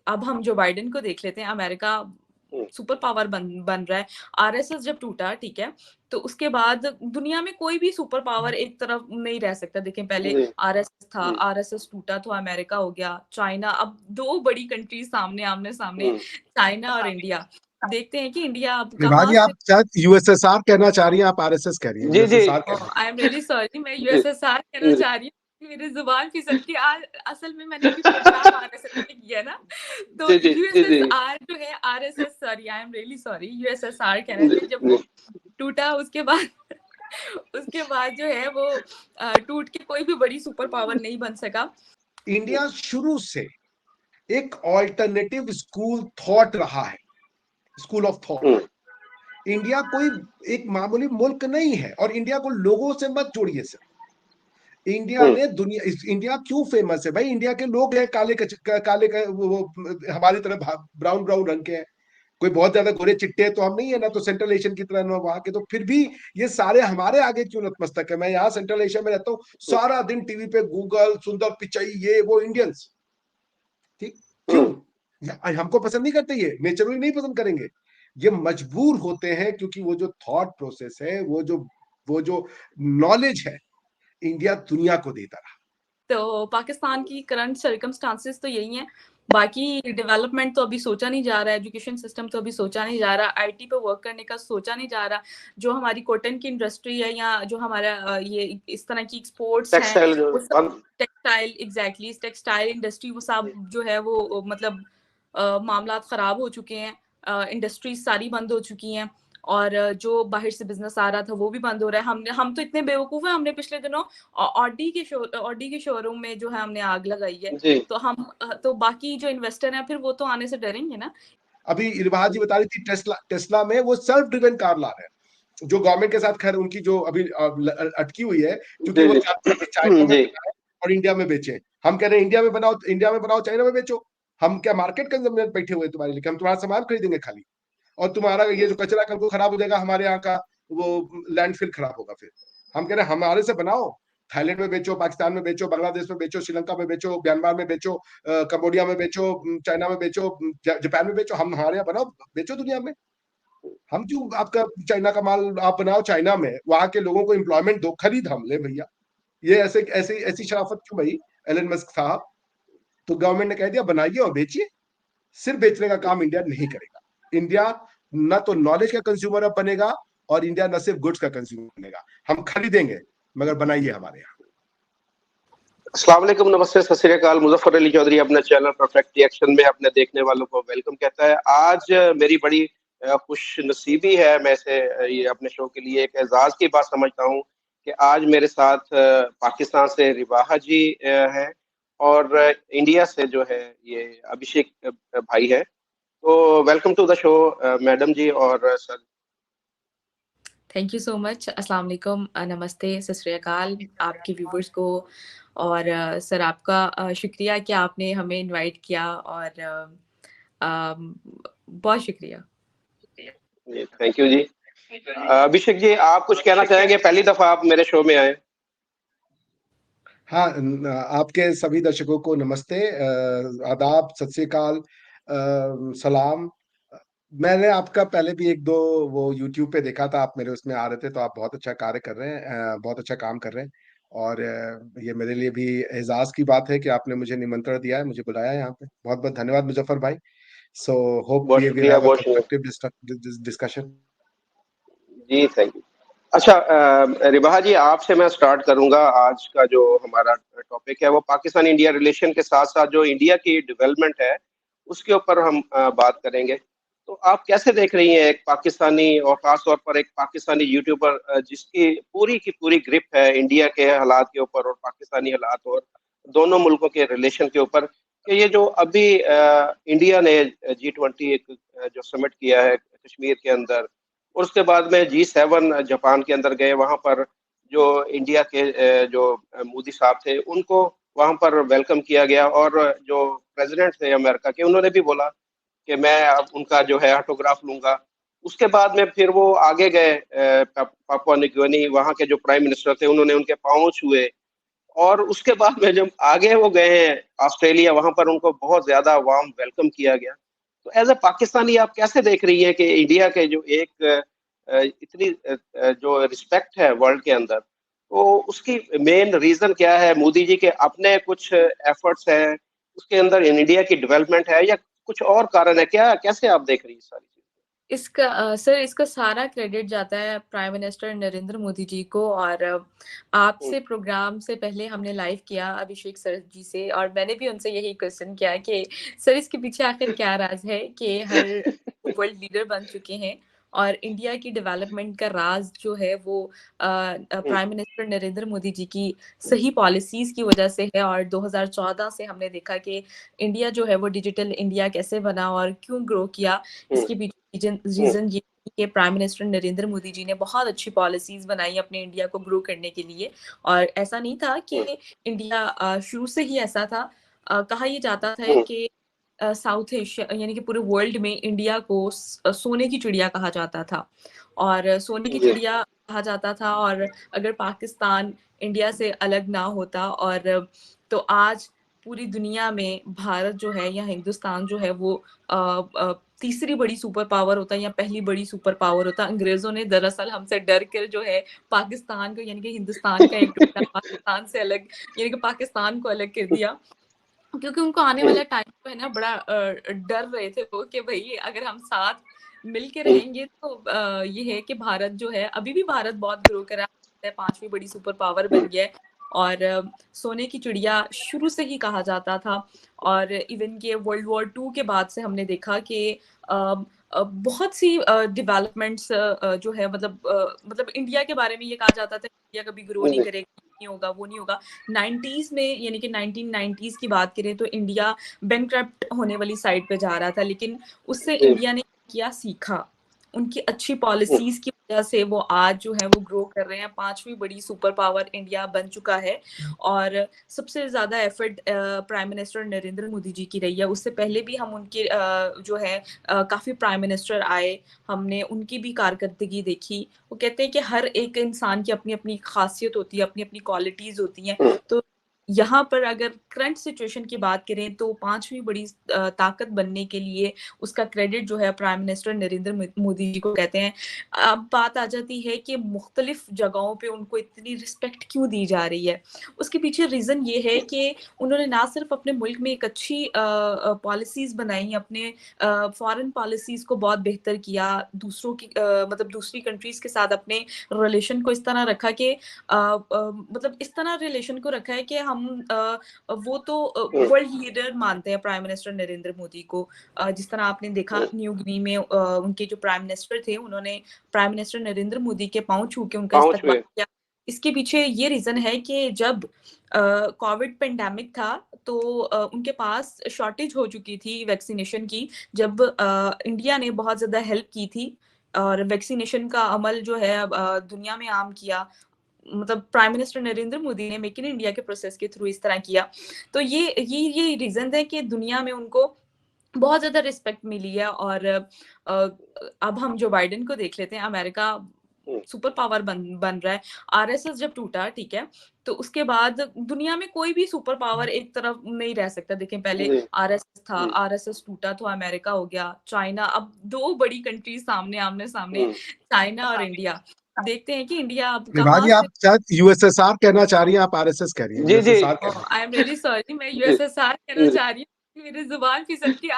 अब हम Joe Biden को देख लेते हैं, अमेरिका सुपर पावर बन रहा है। आरएसएस जब टूटा, ठीक है, तो उसके बाद दुनिया में कोई भी सुपर पावर एक तरफ नहीं रह सकता। देखें, पहले आरएसएस था, आरएसएस टूटा तो अमेरिका हो गया, चाइना, अब दो बड़ी कंट्रीज सामने आमने सामने, चाइना और इंडिया। देखते हैं कि इंडिया अब कहाँ जी, आप शायद यूएसएसआर कहना चाह रही हैं, आप आरएसएस कह रही हैं। USSR, I am really sorry, मैं यूएसएसआर कहना चाह रही हूँ, मेरी जुबान फिसल की। असल में मैंने अभी प्रोग्राम आरएसएस पे किया ना, तो यूएसएसआर जो है, RSS, sorry, I am really sorry, USSR कहना चाहिए। जब वो टूटा उसके बाद जो है वो टूट के कोई भी बड़ी सुपर पावर नहीं बन सका। इंडिया शुरू से एक ऑल्टरनेटिव स्कूल थॉट रहा है, स्कूल ऑफ थॉट। इंडिया कोई एक मामूली मुल्क नहीं है, और इंडिया को लोगों से मत जोड़िए सर। इंडिया ने इंडिया क्यों फेमस है भाई? इंडिया के लोग हैं काले काले वो हमारी तरह ब्राउन ब्राउन रंग के हैं, कोई बहुत ज्यादा गोरे चिट्टे तो हम नहीं है ना, तो सेंट्रल एशियन की तरह वहां के, तो फिर भी ये सारे हमारे आगे क्यों नतमस्तक है? मैं यहाँ सेंट्रल एशिया में रहता हूँ, सारा दिन टीवी पे गूगल, सुंदर पिचाई, ये वो इंडियंस, ठीक, क्यों? हमको पसंद नहीं करते, ये नेचुरली नहीं पसंद करेंगे, ये मजबूर होते हैं, क्योंकि वो जो थॉट प्रोसेस है, वो जो नॉलेज है, इंडिया दुनिया को देता रहा। तो पाकिस्तान की करंट सर्कमस्टांसेस तो यही हैं। बाकी डेवलपमेंट तो अभी सोचा नहीं जा रहा है, एजुकेशन सिस्टम तो अभी सोचा नहीं जा रहा, आईटी पे वर्क करने का सोचा नहीं जा रहा। जो हमारी कॉटन की इंडस्ट्री है, या जो हमारा ये इस तरह की एक्सपोर्ट्स हैं, वो सब टेक्सटाइल, एग्जैक्टली टेक्सटाइल इंडस्ट्री, वो सब जो है वो मतलब मामला खराब हो चुके हैं, इंडस्ट्रीज सारी बंद हो चुकी हैं, और जो बाहर से बिजनेस आ रहा था वो भी बंद हो रहा है। हम तो इतने बेवकूफ हैं, हमने पिछले दिनों ऑडी के शोरूम में जो है हमने आग लगाई है, तो बाकी जो इन्वेस्टर हैं फिर वो तो आने से डरेंगे ना। अभी इरबाज जी बता रही थी टेस्ला में वो सेल्फ ड्रिवन कार ला रहे हैं, जो गवर्नमेंट के साथ खैर उनकी जो अभी अटकी हुई है, क्योंकि वो चाहते हैं कि चाइना में बनाए और इंडिया में बेचे। हम कह रहे हैं इंडिया में बनाओ चाइना में बेचो। हम क्या मार्केट कंजम्पशन बैठे हुए तुम्हारे लिए? हम तुम्हारा सामान खरीदेंगे खाली, और तुम्हारा ये जो कचरा कल को खराब हो जाएगा, हमारे यहाँ का वो लैंडफिल खराब होगा। फिर हम कह रहे हैं हमारे से बनाओ, थाईलैंड में बेचो, पाकिस्तान में बेचो, बांग्लादेश में बेचो, श्रीलंका में बेचो, म्यांमार में बेचो, कंबोडिया में बेचो, चाइना में बेचो, जापान में बेचो, हम हमारे यहाँ बनाओ, बेचो दुनिया में। हम क्यों आपका चाइना का माल आप बनाओ चाइना में, वहां के लोगों को एम्प्लॉयमेंट दो, खरीद हम ले भैया। ये ऐसी शराफत क्यों भाई एलन मस्क साहब? तो गवर्नमेंट ने कह दिया बनाइए और बेचिए। सिर्फ बेचने का काम इंडिया नहीं करेगा। इंडिया ना तो नॉलेज का कंज्यूमर अब बनेगा, और इंडिया न सिर्फ गुड्स का कंज्यूमर बनेगा। हम खरीदेंगे मगर बनाइए हमारे यहाँ। अस्सलाम वालेकुम, नमस्ते, सत श्री अकाल। मुजफ्फर अली चौधरी अपने चैनल परफेक्ट रिएक्शन में अपने देखने वालों को वेलकम कहता है। आज मेरी बड़ी खुश नसीबी है, मैं इसे ये अपने शो के लिए एक एजाज की बात समझता हूँ कि आज मेरे साथ पाकिस्तान से रिवाहा जी हैं, और इंडिया से जो है ये अभिषेक भाई है। तो welcome to the show madam ji और sir. Thank you so much. अस्सलाम वालेकुम, नमस्ते, सत श्री अकाल आपके व्यूवर्स को, और सर आपका शुक्रिया कि आपने हमें इनवाइट किया, और बहुत शुक्रिया। थैंक यू जी। अभिषेक जी, आप कुछ कहना चाहेंगे? पहली दफा आप मेरे शो में आए। हाँ, आपके सभी दर्शकों को नमस्ते, आदाब, सत श्री अकाल, सलाम। मैंने आपका पहले भी एक दो वो यूट्यूब पे देखा था, आप मेरे उसमें आ रहे थे, तो आप बहुत अच्छा कार्य कर रहे हैं, बहुत अच्छा काम कर रहे हैं, और ये मेरे लिए भी एजाज की बात है कि आपने मुझे निमंत्रण दिया है, मुझे बुलाया है यहाँ पे। बहुत बहुत धन्यवाद मुजफ्फर भाई। So hope we will have a constructive discussion. जी थैंक यू। अच्छा रिबाहा जी, आपसे मैं स्टार्ट करूंगा। आज का जो हमारा टॉपिक है वो पाकिस्तान इंडिया रिलेशन के साथ साथ जो इंडिया की डेवलपमेंट है उसके ऊपर हम बात करेंगे। तो आप कैसे देख रही हैं एक पाकिस्तानी, और खास तौर पर एक पाकिस्तानी यूट्यूबर जिसकी पूरी की पूरी ग्रिप है इंडिया के हालात के ऊपर और पाकिस्तानी हालात और दोनों मुल्कों के रिलेशन के ऊपर, कि ये जो अभी इंडिया ने G20 एक जो समिट किया है कश्मीर के अंदर, और उसके बाद में G7 जापान के अंदर गए, वहां पर जो इंडिया के जो मोदी साहब थे उनको वहां पर वेलकम किया गया, और जो प्रेसिडेंट थे अमेरिका के उन्होंने भी बोला कि मैं अब उनका जो है ऑटोग्राफ लूंगा। उसके बाद में फिर वो आगे गए पापुआ न्यू गिनी, वहां के जो प्राइम मिनिस्टर थे उन्होंने उनके पांव छुए, और उसके बाद में जब आगे वो गए हैं ऑस्ट्रेलिया, वहां पर उनको बहुत ज्यादा वार्म वेलकम किया गया। तो एज ए पाकिस्तानी आप कैसे देख रही हैं कि इंडिया के जो एक इतनी जो रिस्पेक्ट है वर्ल्ड के अंदर, तो उसकी मेन रीजन क्या है? मोदी जी के अपने कुछ एफर्ट्स हैं उसके अंदर, इंडिया की डेवलपमेंट है, या कुछ और कारण है? क्या कैसे आप देख रही हैं सारी चीज? सर इसका सारा क्रेडिट जाता है प्राइम मिनिस्टर नरेंद्र मोदी जी को। और आपसे प्रोग्राम से पहले हमने लाइव किया अभिषेक सर जी से, और मैंने भी उनसे यही क्वेश्चन किया कि सर इसके पीछे आखिर क्या राज है कि हर वर्ल्ड लीडर बन चुके हैं, और इंडिया की डेवलपमेंट का राज जो है वो प्राइम मिनिस्टर नरेंद्र मोदी जी की सही पॉलिसीज की वजह से है। और 2014 से हमने देखा कि इंडिया जो है वो डिजिटल इंडिया कैसे बना और क्यों ग्रो किया। इसके पीछे रीजन ये कि प्राइम मिनिस्टर नरेंद्र मोदी जी ने बहुत अच्छी पॉलिसीज बनाई अपने इंडिया को ग्रो करने के लिए। और ऐसा नहीं था कि इंडिया शुरू से ही ऐसा था। कहा यह जाता था कि साउथ एशिया यानी कि पूरे वर्ल्ड में इंडिया को सोने की चिड़िया कहा जाता था, और सोने की चिड़िया कहा जाता था। और अगर पाकिस्तान इंडिया से अलग ना होता और तो आज पूरी दुनिया में भारत जो है या हिंदुस्तान जो है वो तीसरी बड़ी सुपर पावर होता या पहली बड़ी सुपर पावर होता। अंग्रेजों ने दरअसल हमसे डर कर जो है पाकिस्तान को यानी कि हिंदुस्तान का एक टुकड़ा पाकिस्तान से अलग यानी कि पाकिस्तान को अलग कर दिया, क्योंकि उनको आने वाला टाइम जो है ना बड़ा डर रहे थे वो कि भाई अगर हम साथ मिलके रहेंगे तो ये है कि भारत जो है अभी भी भारत बहुत ग्रो कर रहा है, 5वीं बड़ी सुपर पावर बन गया है। और सोने की चिड़िया शुरू से ही कहा जाता था। और इवन के वर्ल्ड वॉर 2 के बाद से हमने देखा कि बहुत सी डेवलपमेंट्स जो है मतलब इंडिया के बारे में ये कहा जाता था इंडिया कभी ग्रो नहीं करेगा, नहीं होगा, वो नहीं होगा। 90s में यानी कि 1990s की बात करें तो इंडिया बैंकक्रप्ट होने वाली साइड पे जा रहा था, लेकिन उससे इंडिया ने किया सीखा। उनकी अच्छी पॉलिसीज की वजह से वो आज जो है वो ग्रो कर रहे हैं, 5वीं बड़ी सुपर पावर इंडिया बन चुका है। और सबसे ज्यादा effort prime minister Narendra Modi ji की रही है। उससे पहले भी हम उनके जो है काफी प्राइम मिनिस्टर आए, हमने उनकी भी कारकर्दगी देखी। वो कहते हैं कि हर एक इंसान की अपनी अपनी खासियत होती है, अपनी अपनी क्वालिटीज होती हैं। तो यहाँ पर अगर करंट सिचुएशन की बात करें तो 5वीं बड़ी ताकत बनने के लिए उसका क्रेडिट जो है प्राइम मिनिस्टर नरेंद्र मोदी जी को कहते हैं। अब बात आ जाती है कि मुख्तलिफ जगहों पे उनको इतनी रिस्पेक्ट क्यों दी जा रही है। उसके पीछे रीजन ये है कि उन्होंने ना सिर्फ अपने मुल्क में एक अच्छी पॉलिसीज बनाई, अपने फॉरेन पॉलिसीज को बहुत बेहतर किया, दूसरों की मतलब दूसरी कंट्रीज के साथ अपने रिलेशन को इस तरह रखा कि मतलब इस तरह रिलेशन को रखा है कि हम वो तो वर्ल्ड लीडर मानते हैं प्राइम मिनिस्टर नरेंद्र मोदी को। जिस तरह आपने देखा न्यू गिनी में उनके जो प्राइम मिनिस्टर थे उन्होंने प्राइम मिनिस्टर नरेंद्र मोदी के पांव छू के उनका इस्तकबाल किया। इसके पीछे ये रीजन है कि जब कोविड पेंडेमिक था तो उनके पास शॉर्टेज हो चुकी थी वैक्सीनेशन की, जब इंडिया ने बहुत ज्यादा हेल्प की थी और वैक्सीनेशन का अमल जो है दुनिया में आम किया। मतलब प्राइम मिनिस्टर नरेंद्र मोदी ने मेक इन इंडिया के प्रोसेस के थ्रू इस तरह किया। तो ये रीजन है कि दुनिया में उनको बहुत ज्यादा रिस्पेक्ट मिली है। और अब हम जो बाइडेन को देख लेते हैं, अमेरिका सुपर पावर बन रहा है। आरएसएस जब टूटा, ठीक है, तो उसके बाद दुनिया में कोई भी सुपर पावर एक तरफ नहीं रह सकता। देखें पहले आरएसएस था, आरएसएस टूटा तो अमेरिका हो गया, चाइना, अब 2 बड़ी कंट्री सामने आमने सामने, चाइना और इंडिया। देखते हैं कि इंडिया अब कहाँ आप शायद यूएसएसआर कहना चाह रही हैं, आप आरएसएस कह रही हैं। USSR I am really sorry, मैं यूएसएसआर कहना चाह रही हूँ, मेरी जुबान फिसल गई।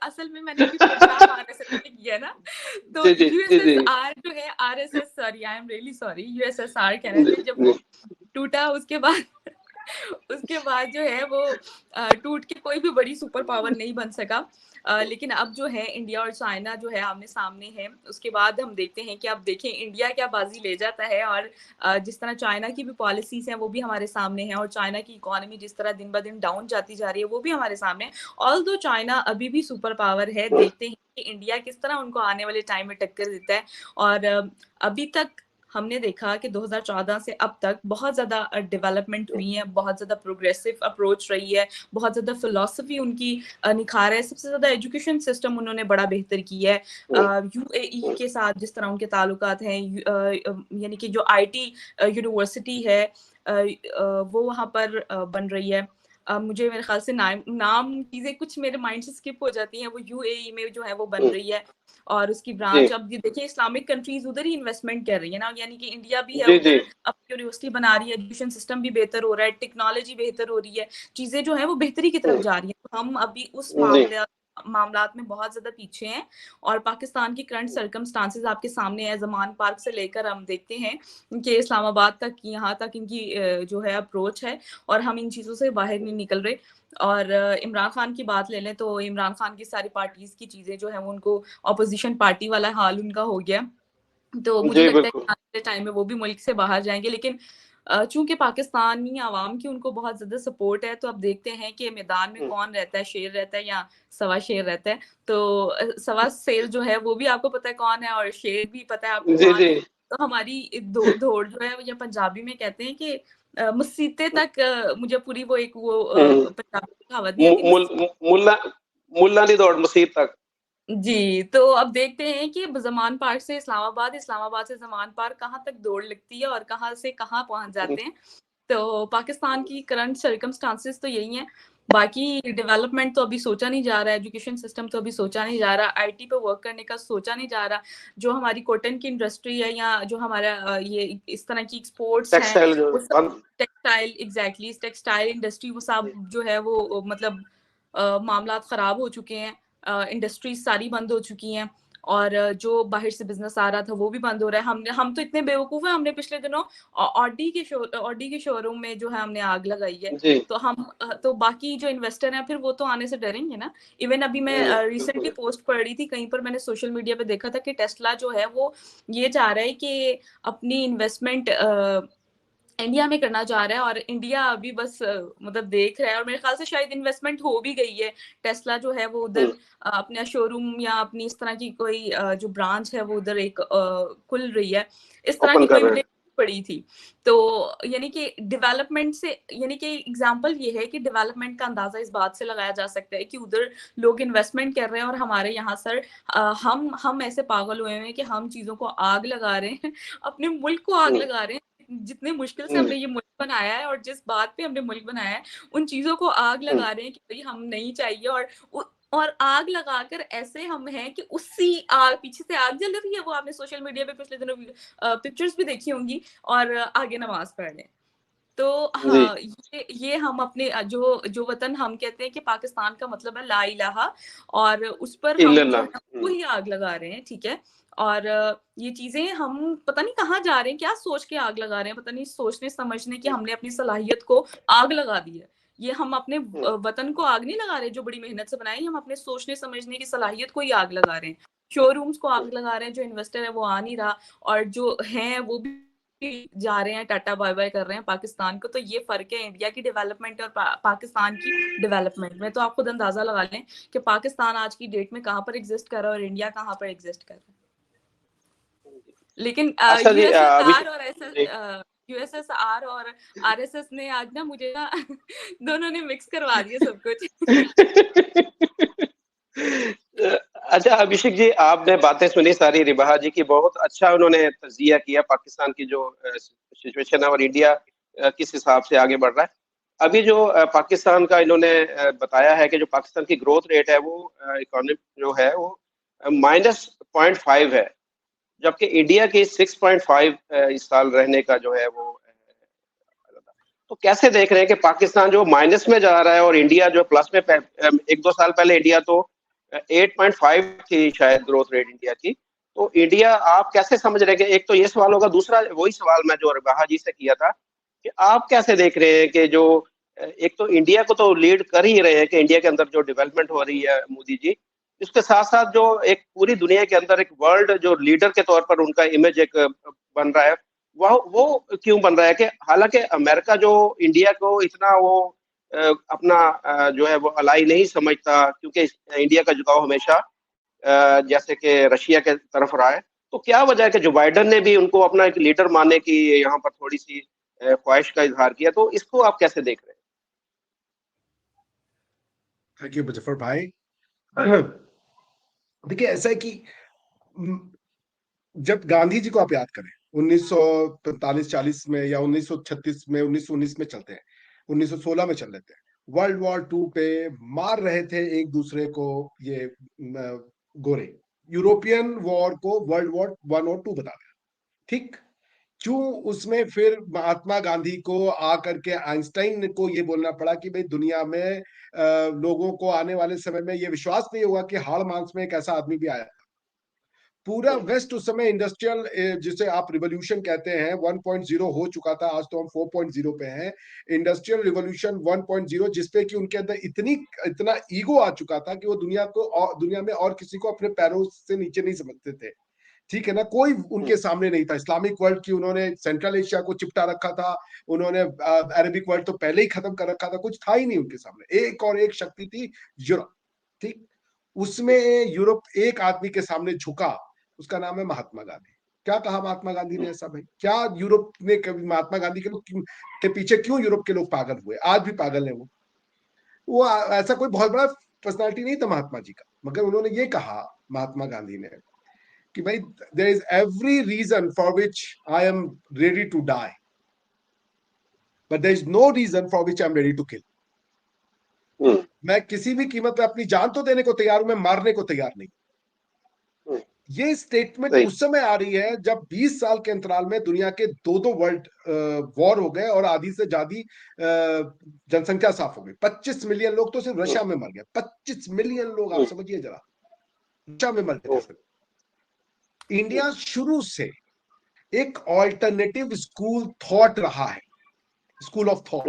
असल में मैंने अभी प्रोग्राम आरएसएस में किया ना, तो यूएसएसआर जो है RSS, sorry I am really sorry, USSR कहना चाहिए। जब वो टूटा उसके बाद जो है वो टूट के कोई भी बड़ी सुपर पावर नहीं बन सका। लेकिन अब जो है इंडिया और चाइना जो है आमने सामने है। उसके बाद हम देखते हैं कि अब देखें इंडिया क्या बाजी ले जाता है। और जिस तरह चाइना की भी पॉलिसीज हैं वो भी हमारे सामने है, और चाइना की इकोनॉमी जिस तरह दिन ब दिन डाउन जाती जा रही है वो भी हमारे सामने है। ऑल्दो चाइना अभी भी सुपर पावर है, देखते हैं कि इंडिया किस तरह उनको आने वाले टाइम में टक्कर देता है। और अभी तक हमने देखा कि 2014 से अब तक बहुत ज़्यादा डेवलपमेंट हुई है, बहुत ज़्यादा प्रोग्रेसिव अप्रोच रही है, बहुत ज़्यादा फिलॉसफी उनकी निखार है। सबसे ज़्यादा एजुकेशन सिस्टम उन्होंने बड़ा बेहतर किया है। यूएई के साथ जिस तरह उनके ताल्लुकात हैं, यानी कि जो आईटी यूनिवर्सिटी है वो वहाँ पर बन रही है। मुझे मेरे ख्याल से नाम चीज़ें कुछ मेरे माइंड से स्किप हो जाती हैं, वो यूएई में जो है वो बन रही है और उसकी ब्रांच अब ये देखिए इस्लामिक कंट्रीज उधर ही इन्वेस्टमेंट कर रही है ना, यानी कि इंडिया भी है उधर अब यूनिवर्सिटी बना रही है, एजुकेशन सिस्टम भी बेहतर हो रहा है, टेक्नोलॉजी बेहतर हो रही है, चीजें जो है वो बेहतरी की तरफ जा रही है। तो हम अभी उस मामलात में बहुत ज्यादा पीछे हैं और पाकिस्तान की करंट सर्कमस्टांसेस आपके सामने है। ज़मान पार्क से लेकर हम देखते हैं कि इस्लामाबाद तक यहाँ तक इनकी जो है अप्रोच है और हम इन चीज़ों से बाहर नहीं निकल रहे। और इमरान खान की बात ले लें तो इमरान खान की सारी पार्टीज की चीजें जो है वो उनको ऑपोजिशन पार्टी वाला हाल उनका हो गया, तो मुझे लगता है कि आने वाले टाइम में वो भी मुल्क से बाहर जाएंगे। लेकिन चूंकि पाकिस्तानी आवाम की उनको बहुत ज्यादा सपोर्ट है, तो अब देखते हैं कि मैदान में कौन रहता है, शेर रहता है या सवा शेर रहता है। तो सवा शेर जो है वो भी आपको पता है कौन है और शेर भी पता है आपको कौन है। तो हमारी दौड़ जो है या पंजाबी में कहते हैं कि मसीते तक मुझे पूरी वो एक वो पंजाबी कहावत नहीं आती, मुल्ला दी दौड़ मसीत तक। जी, तो अब देखते हैं कि ज़मान पार्क से इस्लामाबाद, इस्लामाबाद से ज़मान पार्क कहाँ तक दौड़ लगती है और कहाँ से कहाँ पहुँच जाते हैं। तो पाकिस्तान की करंट सर्कमस्टांसेस तो यही हैं। बाकी डेवलपमेंट तो अभी सोचा नहीं जा रहा है, एजुकेशन सिस्टम तो अभी सोचा नहीं जा रहा, आईटी पे वर्क करने का सोचा नहीं जा रहा। जो हमारी कॉटन की इंडस्ट्री है या जो हमारा ये इस तरह की एक्सपोर्ट्स हैं, वो सब टेक्सटाइल एग्जैक्टली टेक्सटाइल इंडस्ट्री वो सब जो है वो मतलब मामलात ख़राब हो चुके हैं। इंडस्ट्रीज सारी बंद हो चुकी हैं और जो बाहर से बिजनेस आ रहा था वो भी बंद हो रहा है। हम तो इतने बेवकूफ हैं, हमने पिछले दिनों ऑडी के शोरूम में जो है हमने आग लगाई है। तो हम तो बाकी जो इन्वेस्टर हैं फिर वो तो आने से डरेंगे ना। इवन अभी मैं रिसेंटली पोस्ट पढ़ रही थी, कहीं पर मैंने सोशल मीडिया पे देखा था कि टेस्ला जो है वो ये चाह रहा है कि अपनी इन्वेस्टमेंट इंडिया में करना चाह रहा है और इंडिया अभी बस मतलब देख रहा है और मेरे ख्याल से शायद इन्वेस्टमेंट हो भी गई है। टेस्ला जो है वो उधर अपना शोरूम या अपनी इस तरह की कोई जो ब्रांच है वो उधर एक खुल रही है, इस तरह की कोई पड़ी थी। तो यानी कि डेवलपमेंट से, यानी कि एग्जांपल ये है कि डेवलपमेंट का अंदाजा इस बात से लगाया जा सकता है कि उधर लोग इन्वेस्टमेंट कर रहे हैं और हमारे यहाँ सर हम ऐसे पागल हुए हैं कि हम चीजों को आग लगा रहे हैं, अपने मुल्क को आग लगा रहे हैं। जितने मुश्किल से हमने ये मुल्क बनाया है और जिस बात पे हमने मुल्क बनाया है उन चीजों को आग लगा रहे हैं कि भाई हम नहीं चाहिए। और आग लगाकर ऐसे हम हैं कि उसी आग पीछे से आग जल रही है, वो आपने सोशल मीडिया पे पिछले दिनों पिक्चर्स भी देखी होंगी, और आगे नमाज पढ़ रहे हैं। तो हाँ, ये हम अपने जो वतन हम कहते हैं कि पाकिस्तान का मतलब है ला इलाहा, और उस पर हम जो है वही आग लगा रहे हैं, ठीक है। और ये चीजें हम पता नहीं कहाँ जा रहे हैं, क्या सोच के आग लगा रहे हैं, पता नहीं सोचने समझने की हमने अपनी सलाहियत को आग लगा दी है। ये हम अपने वतन को आग नहीं लगा रहे जो बड़ी मेहनत से बनाए, हम अपने सोचने समझने की सलाहियत को ही आग लगा रहे हैं। शोरूम्स को आग लगा रहे हैं, जो इन्वेस्टर है वो आ नहीं रहा और जो है वो भी जा रहे हैं, टाटा बाय बाय कर रहे हैं पाकिस्तान को। तो ये फर्क है इंडिया की डेवलपमेंट और पाकिस्तान की डेवलपमेंट में। तो आप खुद अंदाजा लगा लें कि पाकिस्तान आज की डेट में कहाँ पर एग्जिस्ट कर रहा है और इंडिया कहाँ पर एग्जिस्ट कर रहा है। लेकिन यूएसएसआर और आरएसएस ने आज ना मुझे ना दोनों ने मिक्स करवा दिया सब कुछ। अच्छा अभिषेक जी, आपने बातें सुनी सारी रिबाहा जी की, बहुत अच्छा उन्होंने तजिया किया पाकिस्तान की जो सिचुएशन है और इंडिया किस हिसाब से आगे बढ़ रहा है। अभी जो पाकिस्तान का इन्होंने बताया है कि जो पाकिस्तान की ग्रोथ रेट है वो इकोनॉमी जो है वो -0.5 है, जबकि इंडिया की 6.5 इस साल रहने का जो है वो। तो कैसे देख रहे हैं कि पाकिस्तान जो माइनस में जा रहा है और इंडिया जो प्लस में, 1-2 साल पहले इंडिया तो 8.5 थी शायद ग्रोथ रेट इंडिया की। तो इंडिया आप कैसे समझ रहे हैं कि, एक तो ये सवाल होगा, दूसरा वही सवाल मैं जो रिबाहा जी से किया था कि आप कैसे देख रहे हैं कि जो एक तो इंडिया को तो लीड कर ही रहे हैं कि इंडिया के अंदर जो डेवलपमेंट हो रही है मोदी जी, इसके साथ साथ जो एक पूरी दुनिया के अंदर एक वर्ल्ड जो लीडर के तौर पर उनका इमेज एक बन रहा है, वो क्यों बन रहा है कि हालांकि अमेरिका जो इंडिया को इतना वो अपना जो है वो अलाई नहीं समझता, क्योंकि इंडिया का झुकाव हमेशा जैसे कि रशिया के तरफ रहा है। तो क्या वजह है कि जो बाइडन ने भी उनको अपना एक लीडर मानने की यहाँ पर थोड़ी सी ख्वाहिश का इजहार किया, तो इसको आप कैसे देख रहे हैं? थैंक यू मुजफ्फर भाई। देखिए ऐसा है कि जब गांधी जी को आप याद करें 1945-40 में या 1936 में 1919 में चलते हैं, 1916 में चल लेते हैं, वर्ल्ड वॉर 2 पे मार रहे थे एक दूसरे को ये गोरे, यूरोपियन वॉर को वर्ल्ड वॉर 1 और 2 बता दिया। ठीक, क्यों उसमें फिर महात्मा गांधी को आकर के आइंस्टाइन को ये बोलना पड़ा कि भाई दुनिया में लोगों को आने वाले समय में ये विश्वास नहीं होगा कि हाड़ मांस में एक ऐसा आदमी भी आया। पूरा वेस्ट उस समय इंडस्ट्रियल, जिसे आप रिवॉल्यूशन कहते हैं, 1.0 हो चुका था, आज तो हम 4.0 पे हैं। इंडस्ट्रियल रिवॉल्यूशन 1.0 जिसपे कि उनके अंदर इतना ईगो आ चुका था कि वो दुनिया में और किसी को अपने पैरों से नीचे नहीं समझते थे। ठीक है ना, कोई उनके सामने नहीं था। इस्लामिक वर्ल्ड की उन्होंने सेंट्रल एशिया को चिपटा रखा था, उन्होंने अरबिक वर्ल्ड तो पहले ही खत्म कर रखा था, कुछ था ही नहीं उनके सामने। एक और एक शक्ति थी यूरोप। ठीक, उसमें यूरोप एक आदमी के सामने झुका, उसका नाम है महात्मा गांधी। क्या कहा महात्मा गांधी ने ऐसा भाई? क्या यूरोप ने कभी महात्मा गांधी के पीछे क्यों यूरोप के लोग पागल हुए? आज भी पागल है वो ऐसा कोई बहुत बड़ा पर्सनालिटी नहीं था महात्मा जी का, मगर उन्होंने ये कहा महात्मा गांधी ने कि भाई there is every reason for which I am ready to die, but there is no reason for which I am ready to kill. मैं किसी भी कीमत पे अपनी जान तो देने को तैयार हूं, मैं मारने को तैयार नहीं। ये स्टेटमेंट उस समय आ रही है जब 20 साल के अंतराल में दुनिया के दो वर्ल्ड वॉर हो गए और आधी से ज्यादा जनसंख्या साफ हो गई। 25 मिलियन लोग तो सिर्फ रशिया में मर गए। 25 मिलियन लोग, आप समझिए जरा, रशिया में मर गए थे। इंडिया शुरू से एक ऑल्टरनेटिव स्कूल थॉट रहा है, स्कूल ऑफ थॉट।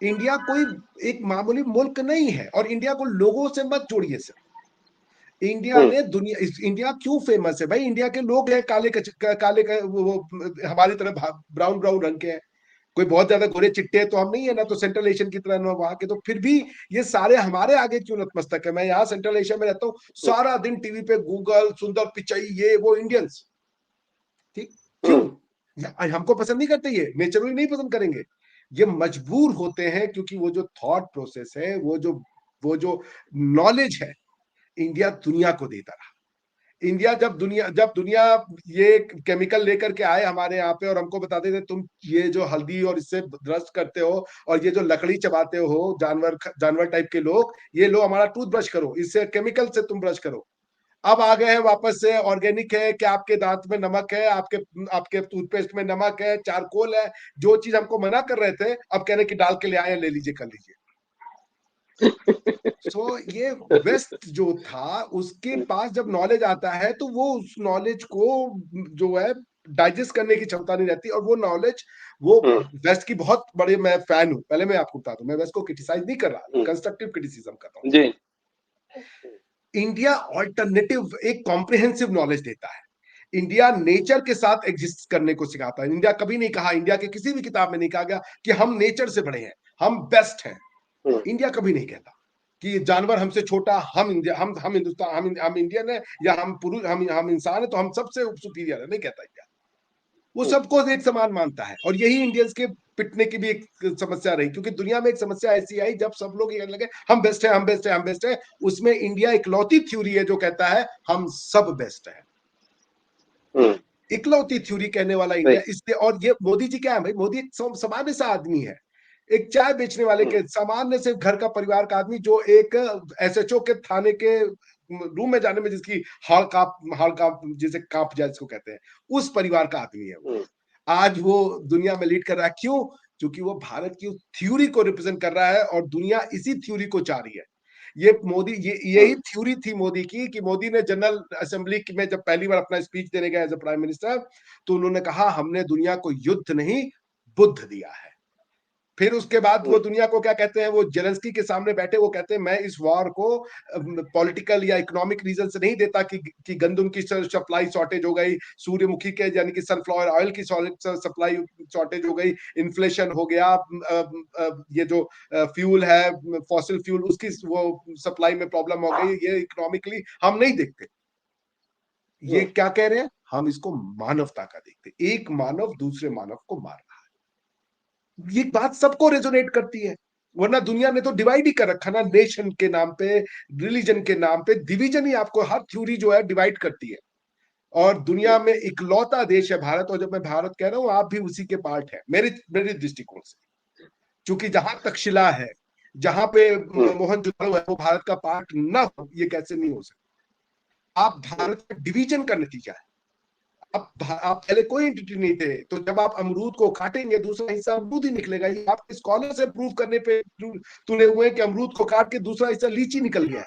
इंडिया कोई एक मामूली मुल्क नहीं है, और इंडिया को लोगों से मत जोड़िए सर। इंडिया ने इंडिया क्यों फेमस है भाई? इंडिया के लोग हैं काले वो हमारी तरह ब्राउन ब्राउन रंग के हैं, कोई बहुत ज्यादा गोरे चिट्टे तो हम नहीं है ना, तो सेंट्रल एशियन की तरह ना वहां के, तो फिर भी ये सारे हमारे आगे क्यों नतमस्तक है? मैं यहाँ सेंट्रल एशिया में रहता हूँ, सारा दिन टीवी पे गूगल, सुंदर पिचाई, ये वो इंडियंस। ठीक, क्यों? हमको पसंद नहीं करते, ये नेचुरली नहीं पसंद करेंगे, ये मजबूर होते हैं, क्योंकि वो जो थॉट प्रोसेस है, वो जो नॉलेज है, इंडिया दुनिया को देता रहा। इंडिया जब दुनिया ये केमिकल लेकर के आए हमारे यहाँ पे और हमको बताते थे तुम ये जो हल्दी और इससे ब्रश करते हो, और ये जो लकड़ी चबाते हो, जानवर टाइप के लोग, ये लो हमारा टूथब्रश करो, इससे केमिकल से तुम ब्रश करो। अब आ गए हैं वापस से, ऑर्गेनिक है, क्या आपके दांत में नमक है, आपके टूथपेस्ट में नमक है, चारकोल है, जो चीज हमको मना कर रहे थे, अब कह रहे कि डाल के ले आए, ले लीजिए, कर लीजिए। ये वेस्ट जो था, उसके पास जब नॉलेज आता है तो वो उस नॉलेज को जो है डाइजेस्ट करने की क्षमता नहीं रहती, और वो नॉलेज वो वेस्ट की बहुत बड़े मैं फैन हूं। पहले मैं आपको बता दूं, मैं वेस्ट को क्रिटिसाइज नहीं कर रहा, कंस्ट्रक्टिव क्रिटिसिज्म कर रहा हूं जी। इंडिया ऑल्टरनेटिव एक कॉम्प्रिहेंसिव नॉलेज देता है। इंडिया नेचर के साथ एग्जिस्ट करने को सिखाता है। इंडिया कभी नहीं कहा, इंडिया के किसी भी किताब में नहीं कहा गया कि हम नेचर से बड़े हैं, हम बेस्ट हैं। इंडिया कभी नहीं कहता कि जानवर हमसे छोटा, हम हिंदुस्तान, हम इंडियन है, या हम पुरुष, हम इंसान है तो हम सबसे सुपीरियर है, नहीं कहता इंडिया। वो सबको एक समान मानता है, और यही इंडियंस के पिटने की भी एक समस्या रही, क्योंकि दुनिया में एक समस्या ऐसी आई जब सब लोग कहने लगे हम बेस्ट है, हम बेस्ट है, हम बेस्ट है। उसमें इंडिया इकलौती थ्योरी है जो कहता है हम सब बेस्ट है। इकलौती थ्योरी कहने वाला इंडिया। इसलिए, और ये मोदी जी क्या है भाई? मोदी एक सामान्य सा आदमी है, एक चाय बेचने वाले के सामान्य से घर का परिवार का आदमी, जो एक एसएचओ के थाने के रूम में जाने में जिसकी हाड़ कांप जिसे कांप जाए, जिसको कहते हैं, उस परिवार का आदमी है वो। आज वो दुनिया में लीड कर रहा है। क्यों? क्योंकि वो भारत की थ्योरी को रिप्रेजेंट कर रहा है, और दुनिया इसी थ्योरी को चाह रही है। ये मोदी, यही थ्योरी थी मोदी की, कि मोदी ने जनरल असेंबली में जब पहली बार अपना स्पीच देने गए एज ए प्राइम मिनिस्टर, तो उन्होंने कहा हमने दुनिया को युद्ध नहीं बुद्ध दिया है। फिर उसके बाद वो दुनिया को क्या कहते हैं, वो जेलेंस्की के सामने बैठे, वो कहते हैं मैं इस वॉर को पॉलिटिकल या इकोनॉमिक रीजन से नहीं देता कि गंदम की सप्लाई शॉर्टेज हो गई, सूर्यमुखी के यानी कि सनफ्लावर ऑयल की सप्लाई शॉर्टेज हो गई, इन्फ्लेशन हो गया, ये जो फ्यूल है फॉसिल फ्यूल, उसकी वो सप्लाई में प्रॉब्लम हो गई, ये इकोनॉमिकली हम नहीं देखते। ये क्या कह रहे हैं? हम इसको मानवता का देखते हैं। एक मानव दूसरे मानव को मार रहा है, ये बात सबको रेजोनेट करती है। वरना दुनिया ने तो डिवाइड ही कर रखा ना, नेशन के नाम पे, रिलीजन के नाम पे डिवीजन ही आपको हर थ्योरी जो है डिवाइड करती है। और दुनिया में इकलौता देश है भारत, और जब मैं भारत कह रहा हूं आप भी उसी के पार्ट है मेरे दृष्टिकोण से। क्योंकि जहां तक्षशिला है, जहां पे मोहनजोदड़ो है, वो भारत का पार्ट ना हो, ये कैसे नहीं हो सकता। आप भारत का डिवीजन का नतीजा है। आप पहले कोई एंटिटी नहीं थे, तो जब आप अमरूद को काटेंगे दूसरा हिस्सा अमरूद ही निकलेगा। ये आपके स्कॉलर से प्रूव करने पे तुले हुए कि अमरूद को काट के दूसरा हिस्सा लीची निकल गया है।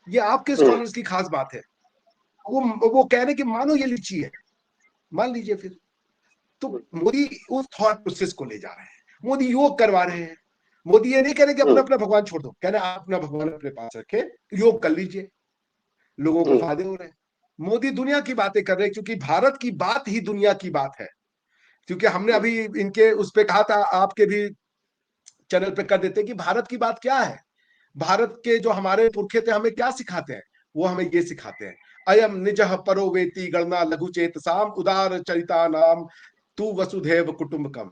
ये आपके स्कॉलर्स की खास बात है। वो कह रहे कि मानो ये लीची है, मान लीजिए फिर। तो मोदी उस थॉट प्रोसेस को ले जा रहे हैं, मोदी योग करवा रहे हैं। मोदी ये नहीं कह रहे कि अपना अपना भगवान छोड़ दो, कह रहे आप अपना भगवान अपने पास रखे, योग कर लीजिए, लोगों को फायदे हो रहे हैं। मोदी दुनिया की बातें कर रहे हैं, क्योंकि भारत की बात ही दुनिया की बात है। क्योंकि हमने अभी इनके उस पे कहा था, आपके भी चैनल पे कर देते कि भारत की बात क्या है। भारत के जो हमारे पुरखे थे हमें क्या सिखाते हैं, वो हमें ये सिखाते हैं, अयम निजः परो वेति गणना लघु चेतसाम उदार चरिता नाम तू वसुधैव कुटुंबकम।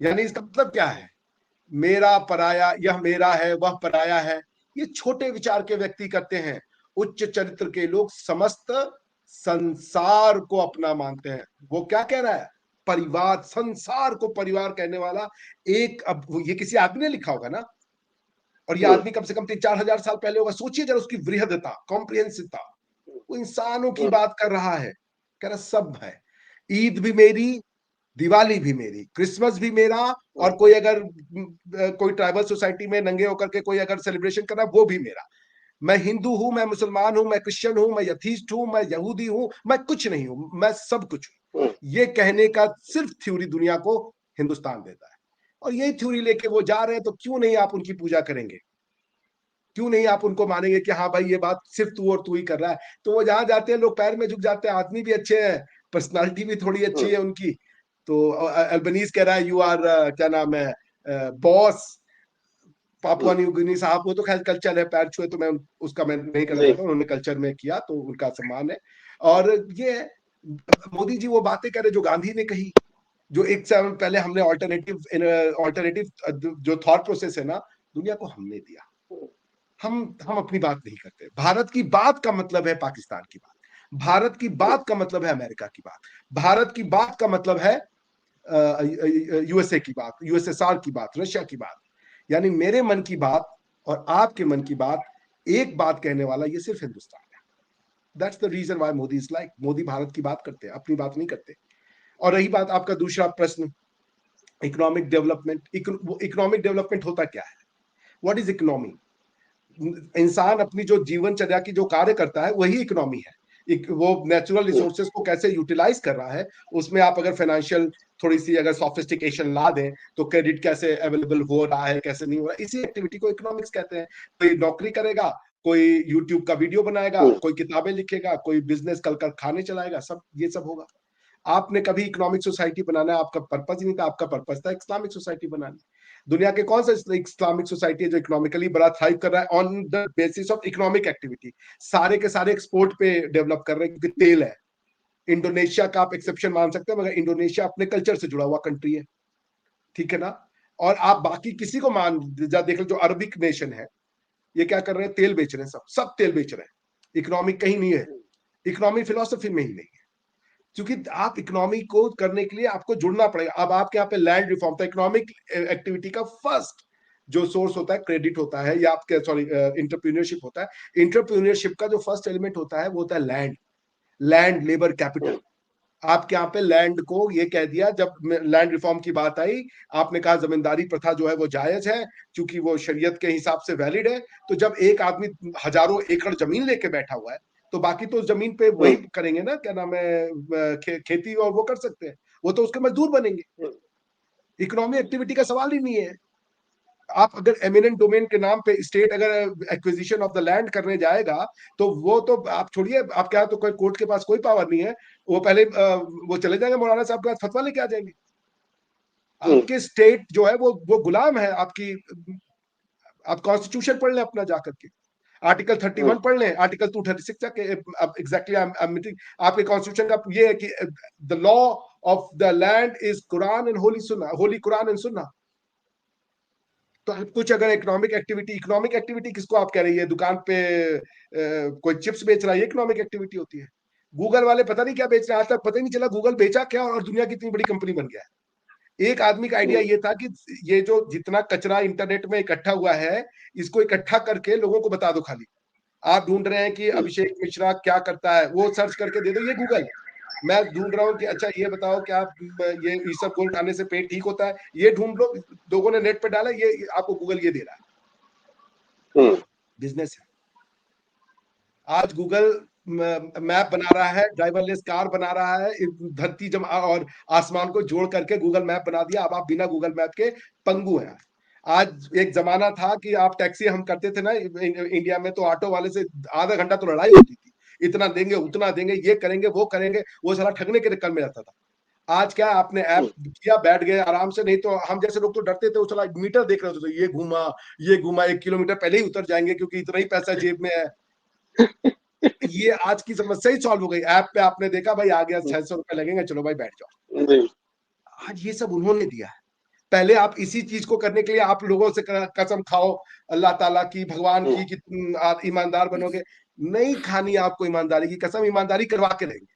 यानी इसका मतलब क्या है, मेरा पराया, यह मेरा है वह पराया है, ये छोटे विचार के व्यक्ति करते हैं। उच्च चरित्र के लोग समस्त संसार को अपना मानते हैं। वो क्या कह रहा है, परिवार, संसार को परिवार कहने वाला एक, अब ये किसी आदमी ने लिखा होगा ना, और ये आदमी कम से कम 3-4 हजार साल पहले होगा। सोचिए जरा उसकी वृहदता, कॉम्प्रिहेंसिवता। वो इंसानों की बात कर रहा है, कह रहा सब है। ईद भी मेरी, दिवाली भी मेरी, क्रिसमस भी मेरा, और कोई अगर कोई ट्राइबल सोसाइटी में नंगे होकर के कोई अगर सेलिब्रेशन कर रहा है, वो भी मेरा। मैं हिंदू हूं, मैं मुसलमान हूं, मैं क्रिश्चियन हूं, मैं यथीस्ट हूं, मैं यहूदी हूं, मैं कुछ नहीं हूं, मैं सब कुछ हूं। ये कहने का सिर्फ थ्योरी दुनिया को हिंदुस्तान देता है। और यही थ्योरी लेके वो जा रहे हैं। तो क्यों नहीं आप उनकी पूजा करेंगे, क्यों नहीं आप उनको मानेंगे कि हाँ भाई ये बात सिर्फ तू और तू ही कर रहा है। तो वो जहां जाते हैं लोग पैर में झुक जाते हैं। आदमी भी अच्छे हैं, पर्सनालिटी भी थोड़ी अच्छी है उनकी। तो अल्बनीज कह रहा है यू आर क्या नाम है, बॉस। पापुआ न्यू गिनी साहब, वो तो खैर कल्चर है, पैर छुए तो मैं उसका मैं नहीं करना चाहता, उन्होंने कल्चर में किया तो उनका सम्मान है। और ये मोदी जी वो बातें करे जो गांधी ने कही, जो एक साल पहले हमने ऑल्टरनेटिव जो थॉट प्रोसेस है ना, दुनिया को हमने दिया। हम अपनी बात नहीं करते। भारत की बात का मतलब है पाकिस्तान की बात, भारत की बात का मतलब है अमेरिका की बात, भारत की बात का मतलब है यूएसए की बात, यूएसएसआर की बात, रशिया की बात। यानी मेरे मन की बात और आपके मन की बात, एक बात कहने वाला ये सिर्फ हिंदुस्तान है। That's the reason why Modi is like, Modi Bharat की बात करते हैं, अपनी बात नहीं करते। और रही बात आपका दूसरा प्रश्न, इकोनॉमिक डेवलपमेंट। इकोनॉमिक डेवलपमेंट होता क्या है, व्हाट इज इकोनॉमी? इंसान अपनी जो जीवनचर्या की जो कार्य करता है वही इकोनॉमी है। वो नेचुरल रिसोर्सेज को कैसे यूटिलाइज कर रहा है, उसमें आप अगर फाइनेंशियल थोड़ी सी अगर सोफिस्टिकेशन ला दें, तो क्रेडिट कैसे अवेलेबल हो रहा है, कैसे नहीं हो रहा है, इसी एक्टिविटी को इकोनॉमिक्स कहते हैं। कोई नौकरी करेगा, कोई यूट्यूब का वीडियो बनाएगा, कोई किताबें लिखेगा, कोई बिजनेस कल खाने चलाएगा, सब ये सब होगा। आपने कभी इकोनॉमिक सोसाइटी बनाना आपका पर्पज ही नहीं था, आपका पर्पज था इस्लामिक सोसाइटी बनाना। दुनिया के कौन सा इस्लामिक सोसाइटी है जो इकोनॉमिकली बड़ा थ्राइव कर रहा है on the basis of economic activity? सारे के सारे एक्सपोर्ट पे डेवलप कर रहे हैं, क्योंकि तेल है। इंडोनेशिया का आप एक्सेप्शन मान सकते हैं, मगर इंडोनेशिया अपने कल्चर से जुड़ा हुआ कंट्री है, ठीक है ना। और आप बाकी किसी को मान देख लो, जो अरबिक नेशन है, ये क्या कर रहे हैं, तेल बेच रहे हैं, सब तेल बेच रहे हैं। इकोनॉमिक कहीं नहीं है, इकोनॉमिक फिलोसफी में ही नहीं है। क्योंकि आप इकोनॉमी को करने के लिए आपको जुड़ना पड़ेगा। अब आपके यहाँ पे लैंड रिफॉर्म था, इकोनॉमिक एक्टिविटी का फर्स्ट जो सोर्स होता है क्रेडिट होता है, या आपके सॉरी इंटरप्रीनियरशिप होता है। इंटरप्रीनियरशिप का जो फर्स्ट एलिमेंट होता है वो होता है लैंड लेबर कैपिटल। आपके यहाँ पे लैंड को ये कह दिया, जब लैंड रिफॉर्म की बात आई, आपने कहा जमींदारी प्रथा जो है वो जायज है, क्योंकि वो शरीयत के हिसाब से वैलिड है। तो जब एक आदमी हजारों एकड़ जमीन लेके बैठा हुआ है, तो बाकी तो उस जमीन पे वही करेंगे ना, क्या नाम है, खेती, और वो कर सकते हैं, वो तो उसके मजदूर बनेंगे। इकोनॉमिक एक्टिविटी का सवाल ही नहीं है। आप अगर एमिनेंट डोमेन के नाम पे स्टेट अगर एक्विजिशन ऑफ द लैंड करने जाएगा, तो वो तो आप छोड़िए, आपके यहाँ तो कोई कोर्ट के पास कोई पावर नहीं है। वो पहले वो चले जाएंगे मौलाना साहब के पास, फतवा लेके आ जाएंगे। आपके स्टेट जो है वो गुलाम है आपकी। आप कॉन्स्टिट्यूशन पढ़ लें अपना जाकर के। आर्टिकल 31 पढ़ लें, आर्टिकल 236 तक एग्जैक्टली आपके कॉन्स्टिट्यूशन का ये है कि the law of the land is Quran and Holi Quran and सुन्ना। तो आप कुछ अगर इकोनॉमिक एक्टिविटी किसको आप कह रही है? दुकान पे कोई चिप्स बेच रहा है, ये इकोनॉमिक एक्टिविटी होती है। गूगल वाले पता नहीं क्या बेच रहे हैं, आज तक पता ही नहीं चला गूगल बेचा क्या और दुनिया की इतनी बड़ी कंपनी बन गया है। एक आदमी का आइडिया ये था कि ये जो जितना कचरा इंटरनेट में इकट्ठा हुआ है, इसको इकट्ठा करके लोगों को बता दो। खाली आप ढूंढ रहे हैं कि अभिषेक मिश्रा क्या करता है, वो सर्च करके दे दो, ये गूगल। मैं ढूंढ रहा हूँ कि अच्छा ये बताओ क्या ये ईसबगोल खाने से पेट ठीक होता है, ये ढूंढ लो। लोगों ने नेट पे डाला, ये आपको गूगल ये दे रहा है। बिजनेस है। आज गूगल मैप बना रहा है, ड्राइवरलेस कार बना रहा है, धरती जम और आसमान को जोड़ करके गूगल मैप बना दिया। अब आप बिना गूगल मैप के पंगु हैं। आज एक जमाना था कि आप टैक्सी हम करते थे ना इंडिया में, तो ऑटो वाले से आधा घंटा तो लड़ाई होती थी, इतना देंगे उतना देंगे, ये करेंगे वो करेंगे, वो सारा ठगने के चक्कर में रहता था। आज क्या आपने ऐप किया, बैठ गए आराम से। नहीं तो हम जैसे लोग तो डरते थे, वो चला मीटर देख रहे होते थे, ये घूमा 1 किलोमीटर पहले ही उतर जाएंगे क्योंकि इतना ही पैसा जेब में है। ये आज की समस्या ही सॉल्व हो गई। ऐप पे आपने देखा भाई आ गया, 600 रुपए लगेंगे, चलो भाई बैठ जाओ। आज ये सब उन्होंने दिया है। पहले आप इसी चीज को करने के लिए आप लोगों से कसम खाओ अल्लाह ताला की, भगवान की, कि तुम ईमानदार बनोगे। नहीं खानी आपको ईमानदारी की कसम, ईमानदारी करवा के रहेंगे,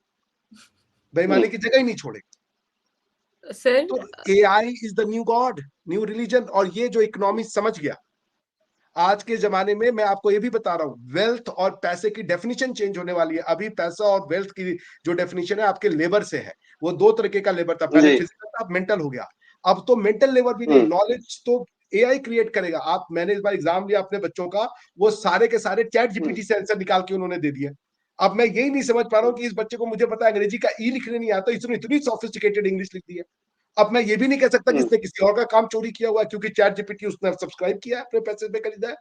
बेईमानी की जगह ही नहीं छोड़ेंगे। सर तो AI is the new God, new religion. और ये जो इकोनॉमी समझ गया आज के जमाने में, मैं आपको ये भी बता रहा हूं, वेल्थ और पैसे की डेफिनेशन चेंज होने वाली है। अभी पैसा और वेल्थ की जो डेफिनेशन है आपके लेबर से है, वो 2 तरीके का लेबर था। पहले फिजिकल था, अब मेंटल हो गया। अब तो मेंटल लेबर भी नहीं, नॉलेज तो AI क्रिएट करेगा। आप मैंने इस बार एग्जाम लिया अपने बच्चों का, वो सारे के सारे चैट जीपीटी से आंसर निकाल के उन्होंने दे दिया। अब मैं यही नहीं समझ पा रहा हूँ कि इस बच्चे को, मुझे पता है अंग्रेजी का ई लिखने नहीं आता, इसने इतनी सोफिस्टिकेटेड इंग्लिश लिख दी है। अब मैं ये भी नहीं कह सकता कि इसने किसी और का काम चोरी किया हुआ है, क्योंकि चैट जीपीटी उसने सब्सक्राइब किया है, अपने पैसे पे खरीदा है।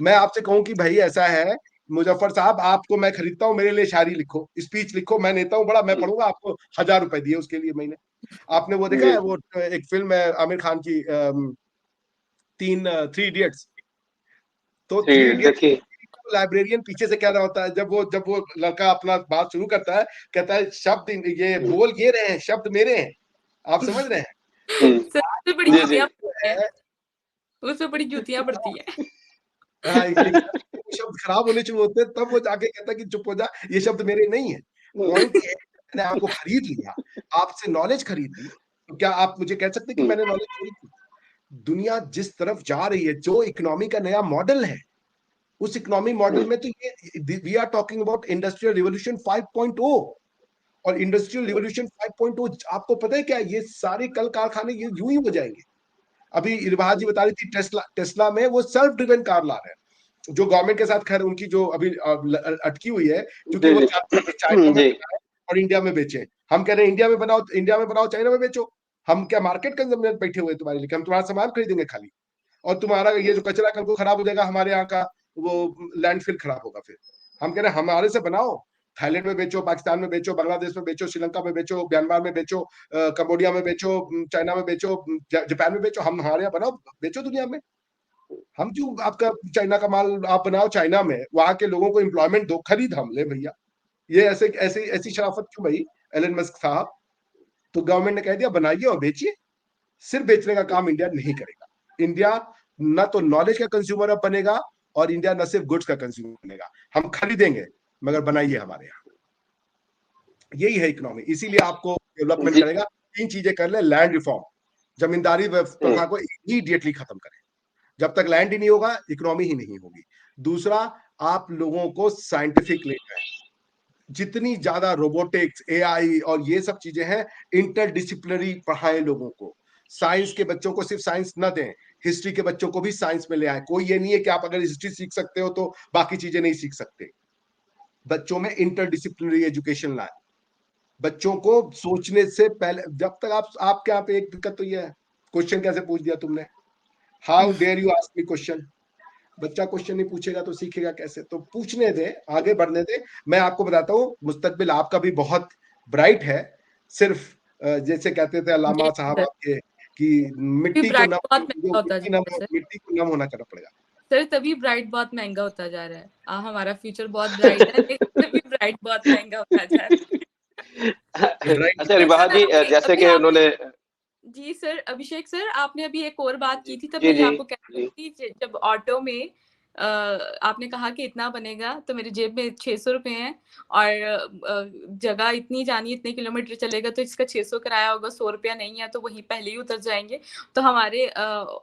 मैं आपसे कहूं कि भाई ऐसा है मुजफ्फर साहब, आपको मैं खरीदता हूं, मेरे लिए शायरी लिखो, स्पीच लिखो, मैं नेता हूं बड़ा, मैं पढ़ूंगा, आपको 1000 रुपए दिए उसके लिए महीने। आपने वो देखा है, वो एक फिल्म है आमिर खान की, 3 इडियट्स। तो 3 इडियट्स लाइब्रेरियन पीछे से कह रहा होता है, जब वो लड़का अपना बात शुरू करता है, कहता है शब्द ये बोल ये रहे हैं, शब्द मेरे हैं। आप समझ रहे हैं? सबसे बड़ी जूतियां पड़ती हैं, उससे बड़ी जूतियां पड़ती हैं। शब्द खराब होने शुरू होते हैं, तब वो जाके कहता है कि चुप हो जा, ये शब्द मेरे नहीं है। पॉइंट ये, मैंने आपको खरीद लिया, आपसे नॉलेज खरीद ली, तो क्या आप मुझे कह सकते कि मैंने नॉलेज खरीद ली? दुनिया जिस तरफ जा रही है, जो इकोनॉमी का नया मॉडल है, उस इकोनॉमी मॉडल में तो ये we are talking about industrial revolution 5.0। और इंडस्ट्रियल रिवोल्यूशन 5.0 आपको पता है क्या, ये सारे कल कारखाने ये यूं ही हो जाएंगे। अभी रिवाहा जी बता रही थी टेस्ला में वो सेल्फ ड्रिवन कार ला रहे हैं, जो गवर्नमेंट के साथ खैर उनकी जो अभी अटकी हुई है, क्योंकि वो चाहते हैं चाइना में बनाए और इंडिया में बेचे। हम कह रहे हैं इंडिया में बनाओ चाइना में बेचो। हम क्या मार्केट कंजम्पशन बैठे हुए तुम्हारे लिए? हम तुम्हारा सामान खरीदेंगे खाली, और तुम्हारा ये जो कचरा कल को खराब हो जाएगा, हमारे यहाँ का वो लैंडफिल खराब होगा। फिर हम कह रहे हैं हमारे से बनाओ, थाईलैंड में बेचो, पाकिस्तान में बेचो, बांग्लादेश में बेचो, श्रीलंका में बेचो, म्यांमार में बेचो, कंबोडिया में बेचो, चाइना में बेचो, जापान में बेचो। हम हमारे यहाँ बनाओ, बेचो दुनिया में। हम क्यों आपका चाइना का माल आप बनाओ चाइना में, वहां के लोगों को एम्प्लॉयमेंट दो, खरीद हम ले भैया। ये ऐसी शराफत क्यों भाई एलन मस्क साहब? तो गवर्नमेंट ने कह दिया बनाइए और बेचिए। सिर्फ बेचने का काम इंडिया नहीं करेगा। इंडिया न तो नॉलेज का कंज्यूमर अब बनेगा, और इंडिया न सिर्फ गुड्स का कंज्यूमर बनेगा। हम खरीदेंगे मगर बनाइए हमारे यहाँ। यही है इकोनॉमी। इसीलिए आपको डेवलपमेंट करेगा, 3 चीजें कर ले। लैंड रिफॉर्म, जमींदारी प्रथा को इमीडिएटली खत्म करें। जब तक लैंड ही नहीं होगा, इकोनॉमी ही नहीं होगी। दूसरा, आप लोगों को साइंटिफिक लेकर आए, जितनी ज्यादा रोबोटिक्स, AI और ये सब चीजें हैं, इंटरडिसिप्लिनरी पढ़ाएं लोगों को। साइंस के बच्चों को सिर्फ साइंस न दें, हिस्ट्री के बच्चों को भी साइंस में ले आए। कोई ये नहीं है कि आप अगर हिस्ट्री सीख सकते हो तो बाकी चीजें नहीं सीख सकते। बच्चों में इंटरडिसिप्लिनरी एजुकेशन लाए। बच्चों को सोचने से पहले, जब तक आपके यहाँ पे एक दिक्कत तो ये है, क्वेश्चन कैसे पूछ दिया तुमने, how dare you ask me question. बच्चा क्वेश्चन नहीं पूछेगा तो सीखेगा कैसे? तो पूछने दे, आगे बढ़ने दे। मैं आपको बताता हूँ, मुस्तकबिल आपका भी बहुत ब्राइट है। सिर्फ जैसे कहते थे अल्लामा साहब आपके कि मिट्टी को नम होना करना पड़ेगा। सर तभी ब्राइट बहुत महंगा होता जा रहा है। हमारा फ्यूचर बहुत ब्राइट है लेकिन तभी ब्राइट बहुत महंगा होता जा रहा है। अच्छा रिबाहा जी, जैसे अभी कि आपने उन्होंने जी सर, अभिषेक सर, आपने अभी एक और बात की थी, तब जी मैं ये जी आपको कह रही जी थी कि जब ऑटो में आपने कहा कि इतना बनेगा, तो मेरी जेब में 600 रुपए हैं और जगह इतनी जानी, इतने किलोमीटर चलेगा, तो इसका 600 किराया होगा, 100 रुपया नहीं है, तो वहीं पहले ही उतर जाएँगे। तो हमारे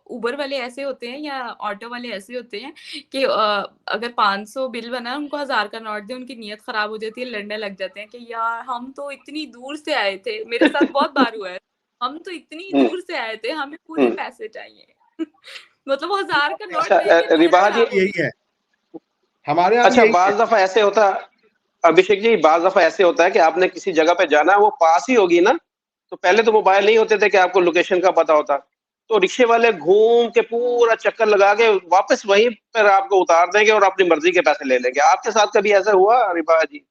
उबर वाले ऐसे होते हैं या ऑटो वाले ऐसे होते हैं कि अगर 500 बिल बना, उनको 1000 का नोट दें, उनकी नीयत खराब हो जाती है, लड़ने लग जाते हैं कि यार हम तो इतनी दूर से आए थे। मेरे साथ बहुत बार हुआ है। हम तो इतनी हम्म दूर से आए थे, हमें पूरे हम्म पैसे चाहिए। मतलब 1000 का नोट अच्छा देख के नीयत रिबाहा जी, खराब हो यही गई। है, हमारे यहाँ भी अच्छा यही है। बाज दफा ऐसे होता, अभिषेक जी बाज दफा ऐसे होता है कि आपने किसी जगह पे जाना है, वो पास ही होगी ना, तो पहले तो मोबाइल नहीं होते थे कि आपको लोकेशन का पता होता, तो रिक्शे वाले घूम के पूरा चक्कर लगा के वापस वहीं पर आपको उतार देंगे और अपनी मर्जी के पैसे ले लेंगे। आपके साथ कभी ऐसा हुआ रिबाहा जी?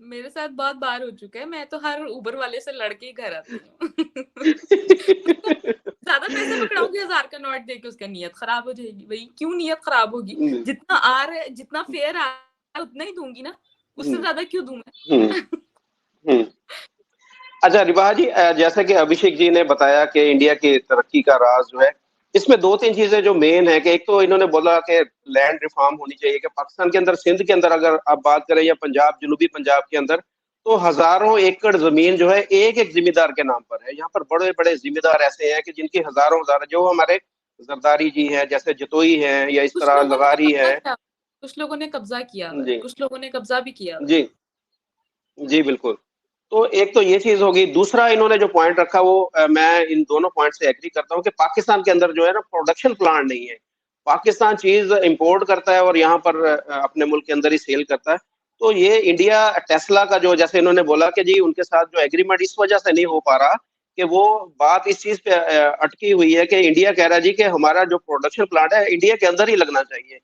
मेरे साथ बहुत बार हो चुका है, मैं तो हर उबर वाले से लड़ के ही घर आती हूँ। उसको ज़्यादा पैसे पकड़ाऊँगी, 1000 का नोट देके उसका नीयत खराब हो जाएगी। भई क्यों नीयत खराब होगी? हम्म जितना आ रहा है, जितना फेयर आ रहा है उतना ही दूँगी ना, उससे हम्म ज़्यादा क्यों दूँ हम्म मैं? हम्म। अच्छा रिबाहा जी, जैसे कि अभिषेक जी ने बताया कि इंडिया की तरक्की का राज जो है, इसमें 2-3 चीज़ें जो मेन है कि एक तो इन्होंने बोला कि लैंड रिफॉर्म होनी चाहिए, कि पाकिस्तान के अंदर सिंध के अंदर अगर आप बात करें या पंजाब, जनूबी पंजाब के अंदर, तो हज़ारों एकड़ ज़मीन जो है एक-एक ज़िम्मेदार के नाम पर है। यहाँ पर बड़े-बड़े ज़िम्मेदार ऐसे हैं कि जिनकी हज़ारों-हज़ार, जो हमारे ज़रदारी जी हैं, जैसे जतोई हैं या इस कुछ तरह लोगों ने लगारी कब्ज़ा है। किया, कुछ लोगों ने कब्ज़ा किया हुआ है, जी, कुछ लोगों ने कब्ज़ा भी किया हुआ है। जी, जी बिल्कुल। तो एक तो ये चीज़ हो गई, दूसरा इन्होंने जो पॉइंट रखा वो मैं इन दोनों पॉइंट से एग्री करता हूँ कि पाकिस्तान के अंदर जो है ना प्रोडक्शन प्लांट नहीं है। पाकिस्तान चीज़ इंपोर्ट करता है और यहाँ पर अपने मुल्क के अंदर ही सेल करता है। तो ये इंडिया टेस्ला का जो, जैसे इन्होंने बोला कि जी उनके साथ जो एग्रीमेंट इस वजह से नहीं हो पा रहा कि वो बात इस चीज़ पे अटकी हुई है कि इंडिया कह रहा है जी कि हमारा जो प्रोडक्शन प्लांट है इंडिया के अंदर ही लगना चाहिए।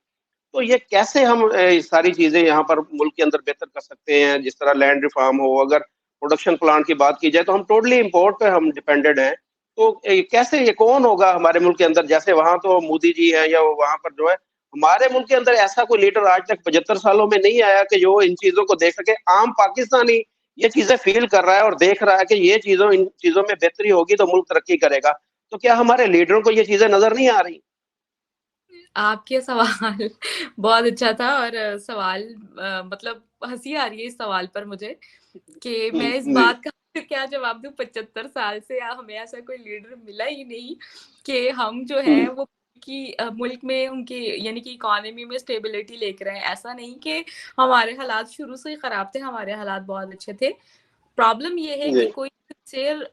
तो ये कैसे हम सारी चीज़ें यहाँ पर मुल्क के अंदर बेहतर कर सकते हैं, जिस तरह लैंड रिफॉर्म हो, अगर प्रोडक्शन प्लांट की बात की जाए तो हम टोटली इम्पोर्ट पे हम डिपेंडेंट हैं। तो कैसे ये कौन होगा हमारे मुल्क के अंदर, जैसे वहाँ तो मोदी जी हैं या वहाँ पर जो है, हमारे मुल्क के अंदर ऐसा कोई लीडर आज तक 75 सालों में नहीं आया कि जो इन चीज़ों को देख सके। आम पाकिस्तानी ये चीज़ें फ़ील कर रहा है और देख रहा है कि ये चीज़ों इन चीज़ों में बेहतरी होगी तो मुल्क तरक्की करेगा। तो क्या हमारे लीडरों को ये चीज़ें नज़र नहीं आ रही? आपके सवाल बहुत अच्छा था और सवाल मतलब हँसी आ रही है इस सवाल पर मुझे कि मैं इस जी। बात का क्या जवाब दूँ। 75 साल से हमें ऐसा कोई लीडर मिला ही नहीं कि हम जो हुँ, है वो कि मुल्क में उनकी यानी कि इकोनॉमी में स्टेबिलिटी लेकर आए। ऐसा नहीं कि हमारे हालात शुरू से ही खराब थे, हमारे हालात बहुत अच्छे थे। प्रॉब्लम ये है कि जी। कोई सिंसियर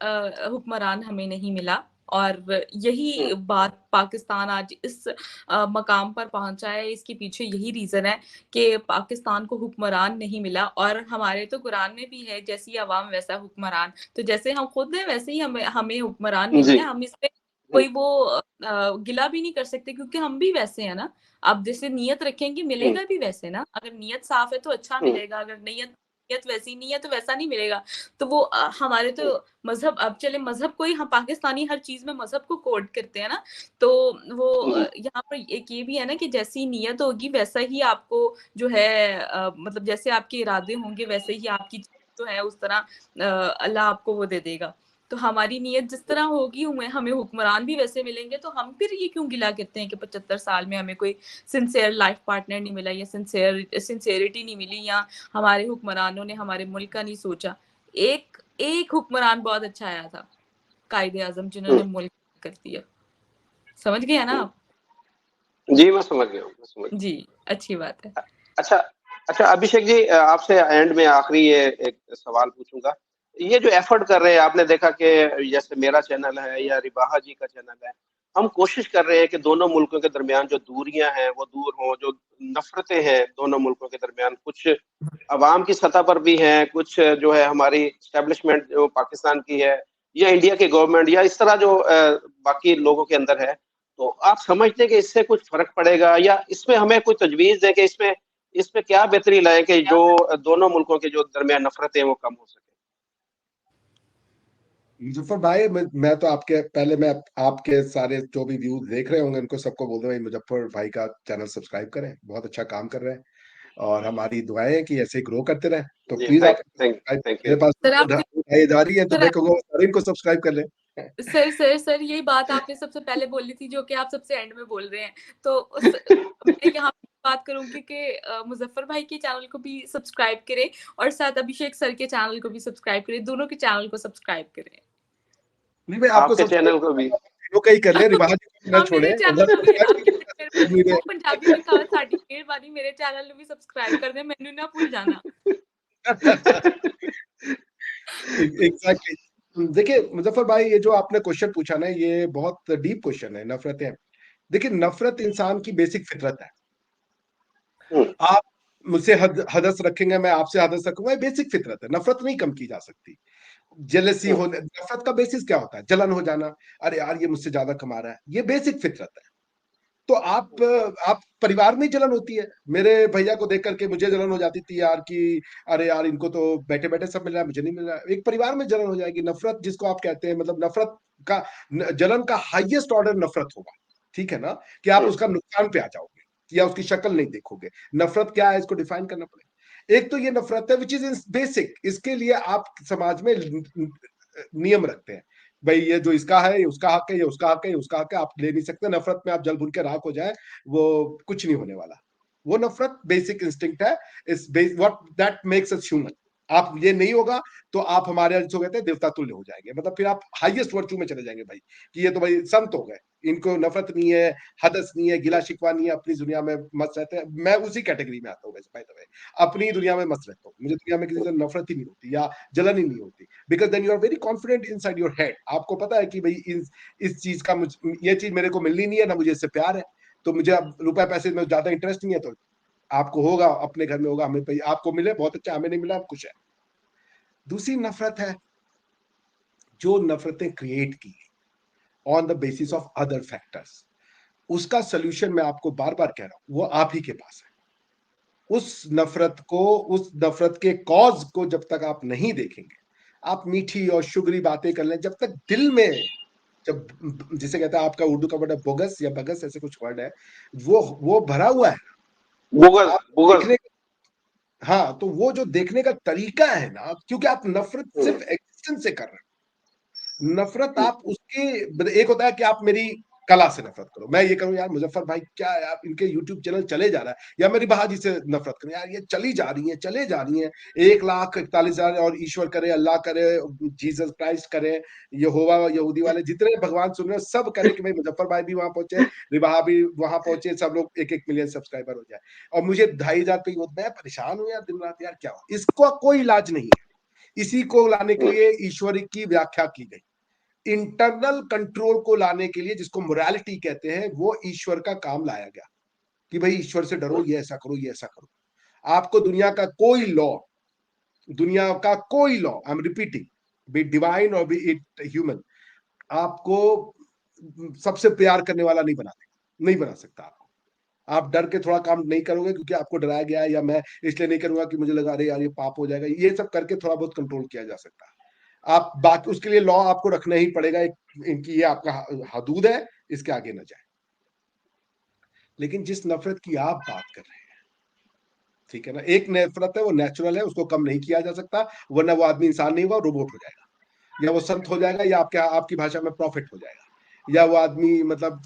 हुक्मरान हमें नहीं मिला और यही हुँ, बात पाकिस्तान आज इस मकाम पर पहुंचा है। इसके पीछे यही रीज़न है कि पाकिस्तान को हुक्मरान नहीं मिला और हमारे तो कुरान में भी है, जैसी अवाम वैसा हुक्मरान। तो जैसे हम खुद हैं वैसे ही हमें हमें हुक्मरान नहीं जी। है। हम इसपे हुँ, कोई वो गिला भी नहीं कर सकते क्योंकि हम भी वैसे हैं ना। आप जैसे नियत रखेंगे हुँ, मिलेगा भी वैसे ना। अगर नियत साफ है तो अच्छा हुँ, मिलेगा, अगर नियत नियत वैसी नहीं है तो वैसा नहीं मिलेगा। तो वो हमारे तो हुँ, मज़हब, अब चले मज़हब को ही, हम पाकिस्तानी हर चीज़ में मज़हब को कोट करते हैं ना, तो वो हुँ, यहाँ पर एक ये भी है ना कि जैसी नीयत होगी वैसा ही आपको जो है मतलब जैसे आपके इरादे होंगे वैसे ही आपकी जो है उस तरह अल्लाह आपको वो दे देगा। तो हमारी नीयत जिस तरह होगी हमें हुक्मरान भी वैसे मिलेंगे, तो हम फिर ये क्यों गिला करते हैं कि 75 साल में हमें कोई सिंसियर लाइफ पार्टनर नहीं मिला या सिंसियरिटी नहीं मिली या हमारे हुक्मरानों ने हमारे मुल्क का नहीं सोचा। एक एक हुक्मरान बहुत अच्छा आया था, कायदे-आज़म, हुँ, जिन्होंने मुल्क कर दिया। समझ गए ना हुँ। आप? जी, मैं समझ गया हूँ, मैं समझ गया जी, अच्छी बात है। हूँ। अच्छा अच्छा अभिषेक जी, आपसे एंड में आखिरी ये एक सवाल पूछूँगा। ये जो एफर्ट कर रहे हैं, आपने देखा कि जैसे मेरा चैनल है या रिबाहा जी का चैनल है, हम कोशिश कर रहे हैं कि दोनों मुल्कों के दरमियान जो दूरियाँ हैं, वो दूर हों, जो नफ़रतें हैं दोनों मुल्कों के दरमियान, कुछ अवाम की सतह पर भी हैं, कुछ जो है हमारी एस्टेब्लिशमेंट जो पाकिस्तान की है या इंडिया की गवर्नमेंट या इस तरह जो बाकी लोगों के अंदर है। तो आप समझते हैं कि इससे कुछ फ़र्क पड़ेगा या इसमें हमें कोई तजवीज़ दें कि इसमें क्या बेहतरी लाएँ कि जो दोनों मुल्कों के जो दरमियान नफ़रतें हैं वो कम हो सकें? मुजफ्फर भाई, मैं तो मैं आपके सारे जो भी व्यूज देख रहे होंगे उनको सबको बोल दूं भाई, मुजफ्फर भाई का चैनल सब्सक्राइब करें, बहुत अच्छा काम कर रहे हैं और हमारी दुआएं हैं कि ऐसे ग्रो करते रहें। तो जी, प्लीज आप थैंक यू। मेरे पास सर आप जा रही है तो सर मैं कहूँगा सारे इनको सब्सक्राइब कर लें। सर सर सर यही बात आपने सबसे पहले बोली थी जो कि आप सबसे एंड में बोल रहे हैं। तो मैं यहाँ पे बात करूंगी कि मुजफ्फर भाई के चैनल को भी सब्सक्राइब करें और साथ अभिषेक सर के चैनल को भी सब्सक्राइब करें, दोनों के चैनल को सब्सक्राइब करें। नहीं भाई, आपको आपके सब्सक्राइब चैनल को भी तीनों का ही कर ले, रिवाज को न हाँ, छोड़े। मेरे चैनल को भी वो पंजाबी में कहा साड़ी मेहरबानी मेरे चैनल ਨੂੰ भी सब्सक्राइब कर दे, ਮੈਨੂੰ ना भूल जाना। एग्जैक्टली। देखिए मुजफ्फर भाई, ये जो आपने क्वेश्चन पूछा ना, ये बहुत डीप क्वेश्चन है। नफरतें, देखिए नफरत इंसान की बेसिक फितरत है। आप मुझसे हदस रखेंगे, मैं आपसे हदस रखूंगा, ये बेसिक फितरत है। नफरत नहीं कम की जा सकती। जेलसी होने, नफरत का बेसिस क्या होता है? जलन हो जाना, अरे यार ये मुझसे ज्यादा कमा रहा है, ये बेसिक फितरत है। तो आप परिवार में ही जलन होती है। मेरे भैया को देख करके मुझे जलन हो जाती थी यार कि अरे यार इनको तो बैठे बैठे सब मिल रहा है, मुझे नहीं मिल रहा है। एक परिवार में जलन हो जाएगी। नफरत जिसको आप कहते हैं, मतलब नफरत का, जलन का हाईएस्ट ऑर्डर नफरत होगा। ठीक है ना, कि आप उसका नुकसान पे आ जाओगे या उसकी शक्ल नहीं देखोगे। नफरत क्या है, इसको डिफाइन करना पड़ेगा। एक तो ये नफरत है विच इज बेसिक, इसके लिए आप समाज में नियम रखते हैं। भाई ये जो इसका है, ये उसका हक है, ये उसका हक है, ये उसका हक है, आप ले नहीं सकते। नफरत में आप जल भून के राख हो जाए, वो कुछ नहीं होने वाला। वो नफरत बेसिक इंस्टिंक्ट है। इस what that makes us human. आप ये नहीं होगा तो आप हमारे जो कहते हैं देवता तुल्य हो जाएंगे, मतलब फिर आप हाईएस्ट वर्चू में चले जाएंगे भाई, कि ये तो भाई संत हो गए, इनको नफरत नहीं है, हदस नहीं है, गिला शिकवा नहीं है, अपनी दुनिया में मस्त रहते हैं। मैं उसी कैटेगरी में आता हूँ वैसे, बाय द वे, अपनी दुनिया में मस्त रहता हूँ। मुझे दुनिया में किसी से नफरत ही नहीं होती या जलन ही नहीं होती, because then you are very confident inside your head. आपको पता है कि भाई इस चीज का ये चीज मेरे को मिलनी नहीं है, ना मुझे इससे प्यार है, तो मुझे अब रुपए पैसे में ज्यादा इंटरेस्ट नहीं है। तो आपको होगा, अपने घर में होगा, हमें आपको मिले बहुत अच्छा, हमें नहीं मिला, आप खुश है। दूसरी नफरत है जो नफरतें क्रिएट की on the basis of other factors. उसका सोल्यूशन मैं आपको बार बार कह रहा हूं, वो आप ही के पास है। उस नफरत के कॉज को जब तक आप नहीं देखेंगे, आप मीठी और शुगरी बातें कर लें, जब तक दिल में, जब, जिसे कहते हैं, आपका उर्दू का वर्ड है बोगस या बगस, ऐसे कुछ वर्ड है, वो भरा हुआ है। बोगस, आप बोगस। देखने, हाँ, तो वो जो देखने का तरीका है ना, क्योंकि आप नफरत सिर्फ एग्जिस्टेंस से कर रहे हैं। नफरत आप उसके, एक होता है कि आप मेरी कला से नफरत करो, मैं ये करूं यार मुजफ्फर भाई क्या यार इनके यूट्यूब चैनल चले जा रहा है, या मेरी बहाजी से नफरत करूं यार ये चली जा रही है, चले जा रही है। 1,41,000 और ईश्वर करे, अल्लाह करे, जीसस क्राइस्ट करे, यहोवा यहूदी वाले जितने भगवान सुन रहे हैं सब करे कि भाई मुजफ्फर भाई भी वहां पहुंचे, रिबाहा भी वहां पहुंचे, सब लोग 1-1 मिलियन सब्सक्राइबर हो जाए और मुझे 2,500 पे मैं परेशान हूं यार दिन रात, यार क्या हो। इसका कोई इलाज नहीं है। इसी को लाने के लिए ईश्वर की व्याख्या की गई। इंटरनल कंट्रोल को लाने के लिए, जिसको मोरालिटी कहते हैं, वो ईश्वर का काम लाया गया कि भाई ईश्वर से डरो, ये ऐसा करो, ये ऐसा करो। आपको दुनिया का कोई लॉ, दुनिया का कोई law, I am repeating, B divine और बी इट ह्यूमन, आपको सबसे प्यार करने वाला नहीं बना देगा, नहीं बना सकता आपको। आप डर के थोड़ा काम नहीं करोगे क्योंकि आपको डराया गया है, या मैं इसलिए नहीं करूंगा कि मुझे लगा अरे यार ये पाप हो जाएगा, ये सब करके थोड़ा बहुत कंट्रोल किया जा सकता है। आप बात, उसके लिए लॉ आपको रखना ही पड़ेगा, इनकी ये आपका हदूद है, इसके आगे न जाए। लेकिन जिस नफरत की आप बात कर रहे हैं, ठीक है ना, एक नफरत है वो नेचुरल है, उसको कम नहीं किया जा सकता, वरना वो आदमी इंसान नहीं हुआ, रोबोट हो जाएगा, या वो संत हो जाएगा, या आपकी भाषा में प्रॉफिट हो जाएगा, या वो आदमी मतलब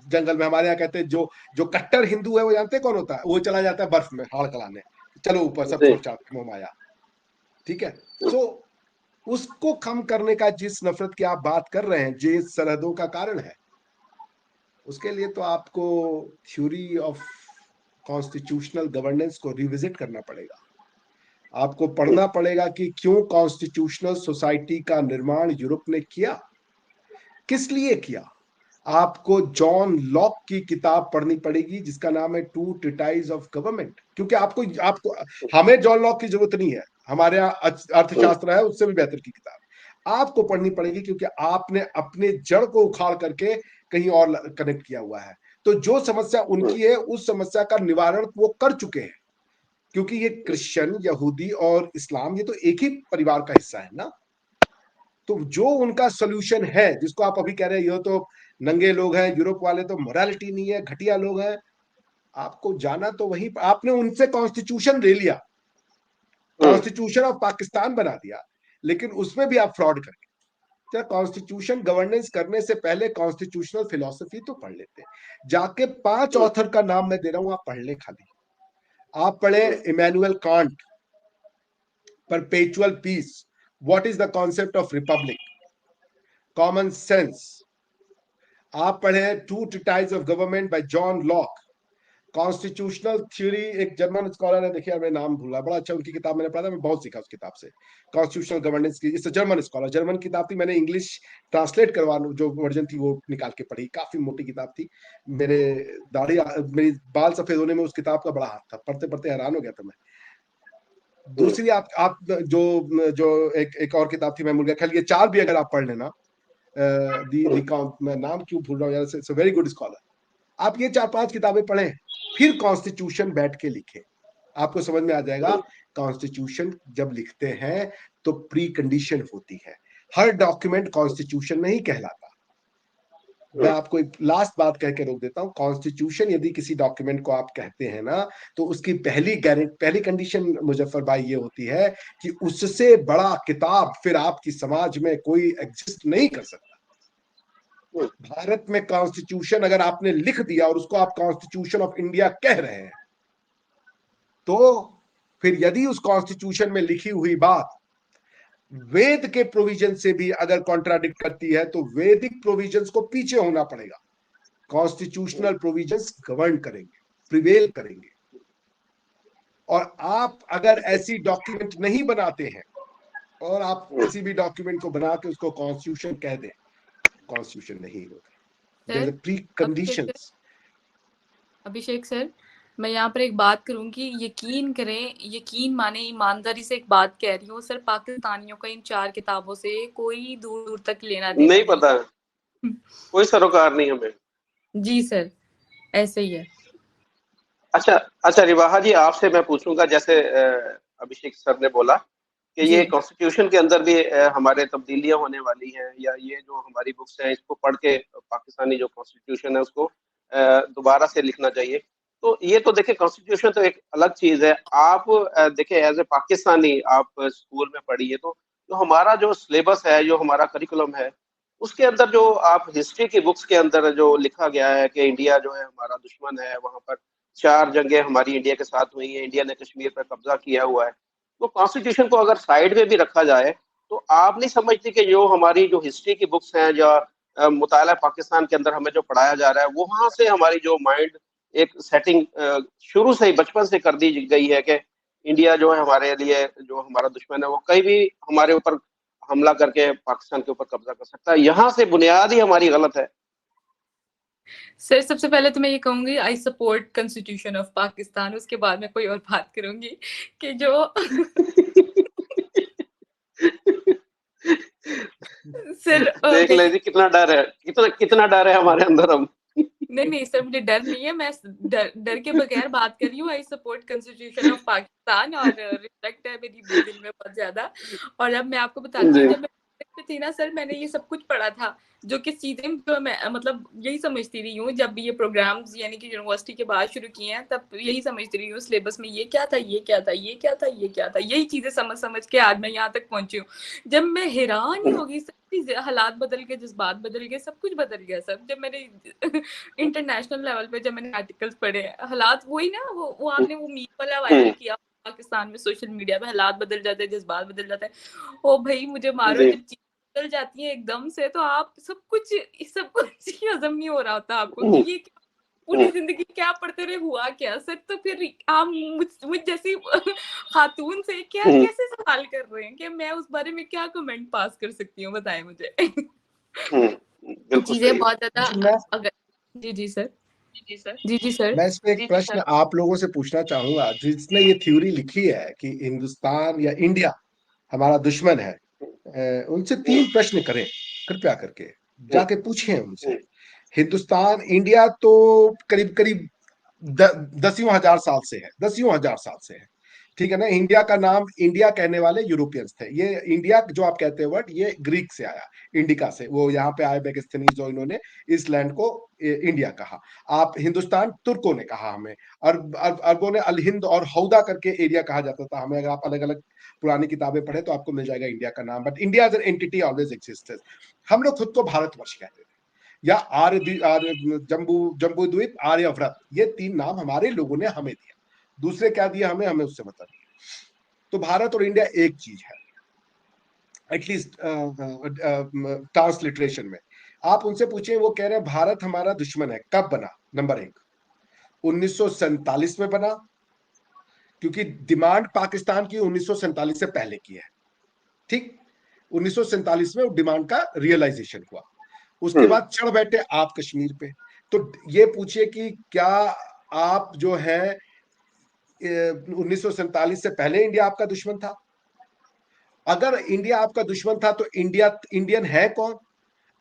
जंगल में, हमारे यहाँ कहते हैं जो जो कट्टर हिंदू है वो जानते हैं कौन होता है, वो चला जाता है बर्फ में हाड़ कलाने, चलो ऊपर सब छोड़ छाड़ मोह माया। ठीक है, सो उसको कम करने का जिस नफरत की आप बात कर रहे हैं, जिस सरहदों का कारण है, उसके लिए तो आपको थ्योरी ऑफ कॉन्स्टिट्यूशनल गवर्नेंस को रिविजिट करना पड़ेगा। आपको पढ़ना पड़ेगा कि क्यों कॉन्स्टिट्यूशनल सोसाइटी का निर्माण यूरोप ने किया, किस लिए किया। आपको जॉन लॉक की किताब पढ़नी पड़ेगी जिसका नाम है टू ट्रिटाइज ऑफ गवर्नमेंट, क्योंकि आपको आपको हमें जॉन लॉक की जरूरत नहीं है, हमारे यहाँ अर्थशास्त्र है उससे भी बेहतर की किताब आपको पढ़नी पड़ेगी, क्योंकि आपने अपने जड़ को उखाड़ करके कहीं और कनेक्ट किया हुआ है। तो जो समस्या उनकी है उस समस्या का निवारण वो कर चुके हैं, क्योंकि ये क्रिश्चियन, यहूदी और इस्लाम, ये तो एक ही परिवार का हिस्सा है ना। तो जो उनका सोल्यूशन है, जिसको आप अभी कह रहे हैं ये तो नंगे लोग हैं, यूरोप वाले तो मोरालिटी नहीं है, घटिया लोग हैं, आपको जाना तो वहीं, आपने उनसे कॉन्स्टिट्यूशन ले लिया, कॉन्स्टिट्यूशन ऑफ पाकिस्तान बना दिया, लेकिन उसमें भी आप फ्रॉड कर गए। कॉन्स्टिट्यूशन गवर्नेंस करने से पहले कॉन्स्टिट्यूशनल फिलोसफी तो पढ़ लेते हैं। जाके 5 ऑथर का नाम मैं दे रहा हूं, आप पढ़ ले खाली। आप पढ़े Immanuel Kant, perpetual peace, what is the concept of republic, common sense. आप पढ़े two treatise of government by John Locke, constitutional theory, एक जर्मन स्कॉलर है, देखिए मैं नाम भूला, बड़ा अच्छा उनकी किताब मैंने पढ़ा था, मैं बहुत सीखा उस किताब से, कॉन्स्टिट्यूशनल गवर्नेंस की। इस जर्मन स्कॉलर, जर्मन किताब थी, मैंने इंग्लिश ट्रांसलेट करवा, जो वर्जन थी वो निकाल के पढ़ी, काफी मोटी किताब थी। मेरे दाढ़ी, मेरी बाल सफेद होने में उस किताब का बड़ा हाथ था, पढ़ते पढ़ते हैरान हो गया था मैं। दूसरी आप जो जो एक और किताब थी, मैं भूल गया, खैर ये 4 भी अगर आप पढ़ लेना, मैं नाम क्यों भूल रहा हूँ यार, वेरी गुड स्कॉलर। आप ये 4-5 किताबें पढ़ें, फिर कॉन्स्टिट्यूशन बैठ के लिखें, आपको समझ में आ जाएगा। कॉन्स्टिट्यूशन जब लिखते हैं तो प्री कंडीशन होती है, हर डॉक्यूमेंट कॉन्स्टिट्यूशन नहीं कहलाता। मैं आपको एक लास्ट बात कह के रोक देता हूं, कॉन्स्टिट्यूशन यदि किसी डॉक्यूमेंट को आप कहते हैं ना, तो उसकी पहली कंडीशन मुजफ्फर भाई ये होती है कि उससे बड़ा किताब फिर आपकी समाज में कोई एग्जिस्ट नहीं कर सकता। भारत में कॉन्स्टिट्यूशन अगर आपने लिख दिया और उसको आप कॉन्स्टिट्यूशन ऑफ इंडिया कह रहे हैं, तो फिर यदि उस कॉन्स्टिट्यूशन में लिखी हुई बात वेद के प्रोविजन से भी अगर कॉन्ट्राडिक्ट करती है, तो वैदिक प्रोविजंस को पीछे होना पड़ेगा। कॉन्स्टिट्यूशनल प्रोविजंस गवर्न करेंगे, प्रिवेल करेंगे। और आप अगर ऐसी डॉक्यूमेंट नहीं बनाते हैं और आप किसी भी डॉक्यूमेंट को बना के उसको कॉन्स्टिट्यूशन कह दें, कॉन्स्टिट्यूशन नहीं होगा। There is a preconditions. Abhishek sir, मैं यहाँ पर एक बात करूंगी, यकीन करें, यकीन माने, ईमानदारी से एक बात कह रही हूँ सर, पाकिस्तानियों का इन 4 किताबों से कोई दूर दूर तक लेना देना नहीं पता, कोई सरोकार नहीं हमें। जी सर, ऐसे ही है। अच्छा रिवाहा जी, आपसे मैं पूछूंगा, जैसे अभिषेक सर ने बोला कि ये कॉन्स्टिट्यूशन के अंदर भी हमारे तब्दीलियां होने वाली हैं, या ये जो हमारी बुक्स हैं इसको पढ़ के पाकिस्तानी जो कॉन्स्टिट्यूशन है उसको दोबारा से लिखना चाहिए। तो ये तो देखिए, कॉन्स्टिट्यूशन तो एक अलग चीज है। आप देखिए, एज ए पाकिस्तानी आप स्कूल में पढ़िए, तो जो हमारा जो सिलेबस है, जो हमारा करिकुलम है, उसके अंदर जो आप हिस्ट्री की बुक्स के अंदर जो लिखा गया है कि इंडिया जो है हमारा दुश्मन है, वहां पर 4 जंगें हमारी इंडिया के साथ हुई हैं, इंडिया ने कश्मीर पर कब्जा किया हुआ है, तो कॉन्स्टिट्यूशन को अगर साइड में भी रखा जाए, तो आप नहीं समझती कि जो हमारी जो हिस्ट्री की बुक्स हैं, जो मुताला पाकिस्तान के अंदर हमें जो पढ़ाया जा रहा है, वहां से हमारी जो माइंड एक सेटिंग शुरू से ही, बचपन से कर दी गई है कि इंडिया जो है हमारे लिए, जो हमारा दुश्मन है, वो कहीं भी हमारे ऊपर हमला करके पाकिस्तान के ऊपर कब्जा कर सकता है। यहाँ से बुनियाद ही हमारी गलत है। सर, सबसे पहले तो मैं ये कहूंगी, I support constitution of Pakistan, उसके बाद मैं कोई और बात करूंगी कि जो सर देख ले जी, कितना डर है, कितना डर है हमारे अंदर हम। नहीं सर, मुझे डर नहीं है, मैं डर के बगैर बात कर रही हूँ। I support constitution of Pakistan, और रिस्पेक्ट है मेरी दिल में बहुत ज्यादा। और अब मैं आपको बताती हूँ, जब मैं थी ना सर, मैंने ये सब कुछ पढ़ा था, जो कि चीजें जो मैं मतलब यही समझती रही हूँ, जब भी ये प्रोग्राम्स यानी कि यूनिवर्सिटी के बाद शुरू किए हैं, तब यही समझती रही हूँ सिलेबस में ये क्या था, ये क्या था, ये क्या था, ये क्या था, यही चीजें समझ के आज मैं यहाँ तक पहुंची हूँ। जब मैं हैरान ही होगी, सब हालात बदल गए, जज्बात बदल गए, सब कुछ बदल गया सर। जब मैंने इंटरनेशनल लेवल पे जब मैंने आर्टिकल्स पढ़े, हालात वही ना, वो आपने वो मीम वाला वायरल किया पाकिस्तान में सोशल मीडिया पे, हालात बदल जाते हैं, जज्बात बदल जाते हैं। ओ भाई मुझे मारो, जब चीजें बदल जाती है एकदम से, तो आप सब कुछ हजम नहीं हो रहा होता आपको कि ये पूरी जिंदगी क्या पढ़ते रहे, हुआ क्या सर। तो फिर आप मुझ जैसी खातून से क्या कैसे सवाल कर रहे हैं कि मैं उस बारे में क्या कमेंट पास कर सकती हूँ, बताएं मुझे। चीजें बहुत ज्यादा अगर जी सर मैं इस पे एक प्रश्न आप लोगों से पूछना चाहूंगा, जिसने ये थ्योरी लिखी है कि हिंदुस्तान या इंडिया हमारा दुश्मन है, उनसे 3 प्रश्न करें कृपया करके, जाके पूछें उनसे। हिंदुस्तान, इंडिया तो करीब करीब 10,000 साल से है, 10,000 साल से है, ठीक है ना। इंडिया का नाम इंडिया कहने वाले यूरोपियंस थे। ये इंडिया जो आप कहते हैं वर्ड, ये ग्रीक से आया, इंडिका से। वो यहाँ पे आए बेगिस्तानीज, जो इन्होंने इस लैंड को इंडिया कहा। आप हिंदुस्तान, तुर्कों ने कहा हमें। और अरबों ने अल हिंद और हौदा करके एरिया कहा जाता था हमें। अगर आप अलग अलग पुरानी किताबें पढ़े तो आपको मिल जाएगा इंडिया का नाम। But India as an entity always existed. हम लोग खुद को भारतवर्ष कहते थे, या जम्बू जम्बू द्वीप, आर्यव्रत, ये 3 नाम हमारे लोगों ने हमें दिया। दूसरे क्या दिया हमें, हमें उससे मतलब नहीं। तो भारत और इंडिया एक चीज है, एटलीस्ट ट्रांसलिटरेशन में। आप उनसे पूछें, वो कह रहे हैं भारत हमारा दुश्मन है। कब बना? नंबर 1, 1947 में बना, क्योंकि डिमांड पाकिस्तान की 1947 से पहले की है। ठीक, 1947 में डिमांड का रियलाइजेशन हुआ। उसके बाद चढ़ बैठे आप कश्मीर पे। तो ये पूछिए कि क्या आप जो है 1947 से पहले इंडिया आपका दुश्मन था? अगर इंडिया आपका दुश्मन था तो इंडियन है कौन?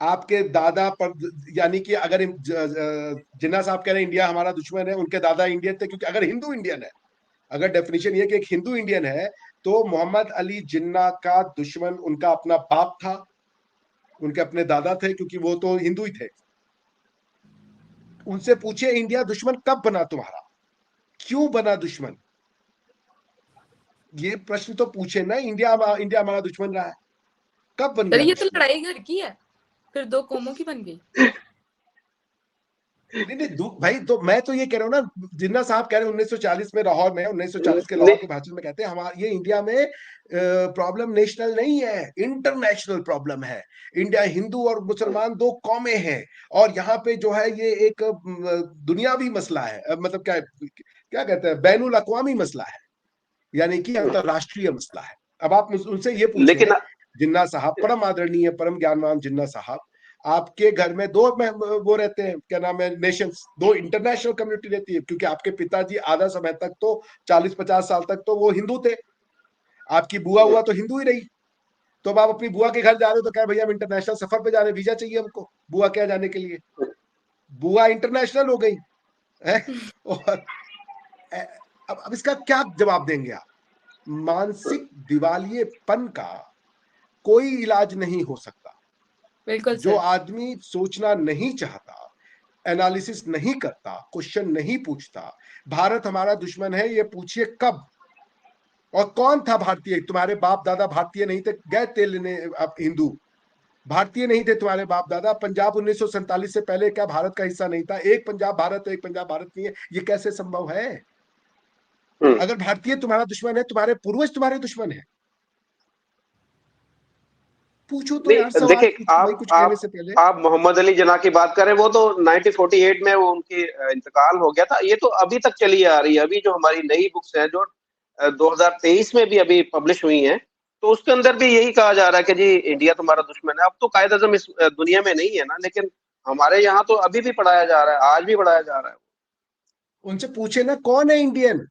आपके दादा पर, यानी कि अगर जिन्ना साहब कह रहे हैं इंडिया हमारा दुश्मन है, उनके दादा इंडियन थे। क्योंकि अगर हिंदू इंडियन है, अगर डेफिनेशन ये कि एक हिंदू इंडियन है, तो मोहम्मद अली जिन्ना का दुश्मन उनका अपना बाप था, उनके अपने दादा थे, क्योंकि वो तो हिंदू ही थे। उनसे पूछे इंडिया दुश्मन कब बना तुम्हारा, क्यों बना दुश्मन? ये प्रश्न तो पूछे ना। इंडिया हमारा दुश्मन रहा है, कब बन गया ये तो दुश्मन? लड़ाई घर की है, फिर 2 कौमों की बन गई। नहीं नहीं भाई, तो मैं तो ये कह रहा हूँ ना, जिन्ना साहब कह रहे हैं 1940 में लाहौर में, 1940 के लाहौर के भाषण में कहते हैं हमारा ये इंडिया में प्रॉब्लम नेशनल नहीं है, इंटरनेशनल प्रॉब्लम है। इंडिया हिंदू और मुसलमान 2 कौमें हैं, और यहाँ पे जो है ये एक दुनियावी मसला है। मतलब क्या क्या कहते हैं, बैनुल अक़वामी मसला है, यानी कि अंतरराष्ट्रीय मसला है। अब आप उनसे ये लेकिन पूछें, जिन्ना साहब, परम आदरणीय परम ज्ञानवान जिन्ना साहब, आपके घर में 2 वो रहते हैं, क्या नाम है, नेशंस, 2 इंटरनेशनल कम्युनिटी रहती है। क्योंकि आपके पिताजी आधा समय तक तो 40-50 साल तक तो वो हिंदू थे, आपकी बुआ हुआ तो हिंदू ही रही। तो अब आप अपनी बुआ के घर जा रहे हो तो क्या भैया हम इंटरनेशनल सफर पे जा रहे हैं, वीजा चाहिए हमको बुआ क्या जाने के लिए? बुआ इंटरनेशनल हो गई है। और अब इसका क्या जवाब देंगे आप? मानसिक दिवालियेपन का कोई इलाज नहीं हो सकता। बिल्कुल जो सर। आदमी सोचना नहीं चाहता, एनालिसिस नहीं करता, क्वेश्चन नहीं पूछता, भारत हमारा दुश्मन है, ये पूछिए कब और कौन था भारतीय? तुम्हारे बाप दादा भारतीय नहीं थे, गए तेल लेने अब हिंदू। भारतीय नहीं थे तुम्हारे बाप दादा। पंजाब 1947 से पहले क्या भारत का हिस्सा नहीं था? एक पंजाब भारत है, एक पंजाब भारत नहीं है, ये कैसे संभव है? अगर भारतीय तुम्हारा दुश्मन है, तुम्हारे पूर्वज तुम्हारे दुश्मन है। पूछो तो यार, नहीं सवाल देखिए, पूछो भाई, कुछ कहने से पहले। आप मोहम्मद अली जिन्ना की बात करें, वो तो 1948 में वो उनकी इंतकाल हो गया था। ये तो अभी तक चली आ रही है। अभी जो हमारी नई बुक्स हैं जो 2023 में भी अभी पब्लिश हुई हैं, तो उसके अंदर भी यही कहा जा रहा है कि जी इंडिया तुम्हारा दुश्मन है। अब तो कायद आज़म इस दुनिया में नहीं है ना, लेकिन हमारे यहाँ तो अभी भी पढ़ाया जा रहा है, आज भी पढ़ाया जा रहा है। उनसे पूछे ना कौन है इंडियन?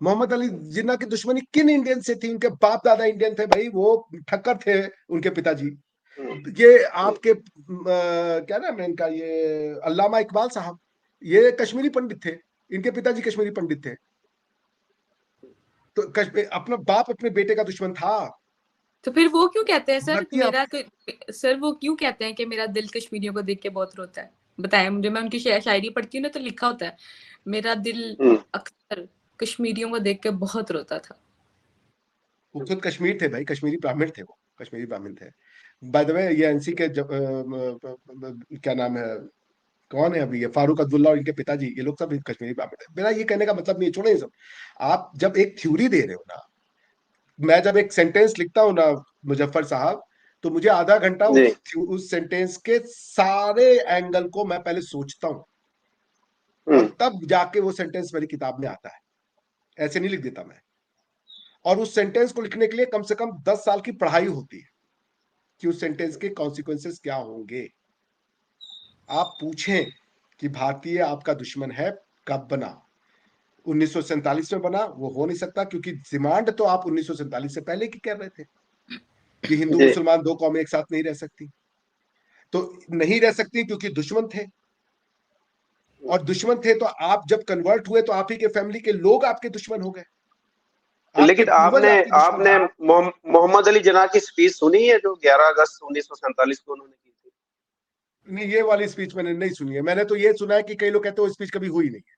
मोहम्मद अली जिन्ना की दुश्मनी किन इंडियन से थी? उनके बाप दादा इंडियन थे भाई, वो ठक्कर थे उनके पिताजी। ये आपके क्या नाम है इनका, ये अल्लामा इकबाल साहब, ये कश्मीरी पंडित थे, इनके पिताजी कश्मीरी पंडित थे। तो अपना बाप अपने बेटे का दुश्मन था। तो फिर वो क्यों कहते हैं सर, भारतीय सर वो क्यों कहते हैं कि मेरा दिल कश्मीरियों को देख के बहुत रोता है? बताएं मुझे, मैं उनकी शायरी पढ़ती हूँ ना, तो लिखा होता है मेरा दिल अक्सर कश्मीरियों को देख के बहुत रोता था। वो खुद कश्मीर थे भाई, कश्मीरी ब्राह्मण थे, वो कश्मीरी ब्राह्मण थे। बाय द वे, ये एनसी के क्या नाम है, कौन है अभी, ये फारूक अब्दुल्ला और इनके पिताजी, ये लोग सब कश्मीरी ब्राह्मण है। मेरा ये कहने का मतलब नहीं, छोड़े ये सब। आप जब एक थ्योरी दे रहे हो ना, मैं जब एक सेंटेंस लिखता हूँ ना मुजफ्फर साहब, तो मुझे आधा घंटा उस सेंटेंस के सारे एंगल को मैं पहले सोचता हूँ, और तब जाके वो सेंटेंस मेरी किताब में आता है। ऐसे नहीं लिख देता मैं। और उस सेंटेंस को लिखने के लिए कम से कम 10 साल की पढ़ाई होती है कि उस सेंटेंस के कॉन्सिक्वेंसेस क्या होंगे। आप पूछें कि भारतीय आपका दुश्मन है, कब बना? 1947 में बना, वो हो नहीं सकता, क्योंकि डिमांड तो आप 1947 से पहले की कर रहे थे कि हिंदू मुसलमान 2 कौमें एक साथ नहीं रह सकती। तो नहीं रह सकती क्योंकि दुश्मन थे, और दुश्मन थे तो आप जब कन्वर्ट हुए तो आप ही के फैमिली के लोग आपके दुश्मन हो गए। लेकिन आपने मोहम्मद अली जिन्ना की स्पीच सुनी है जो 11 अगस्त 1947 को उन्होंने की थी? नहीं, ये वाली स्पीच मैंने नहीं सुनी है। मैंने तो ये सुना है कि कई लोग कहते हैं वो स्पीच कभी हुई नहीं है।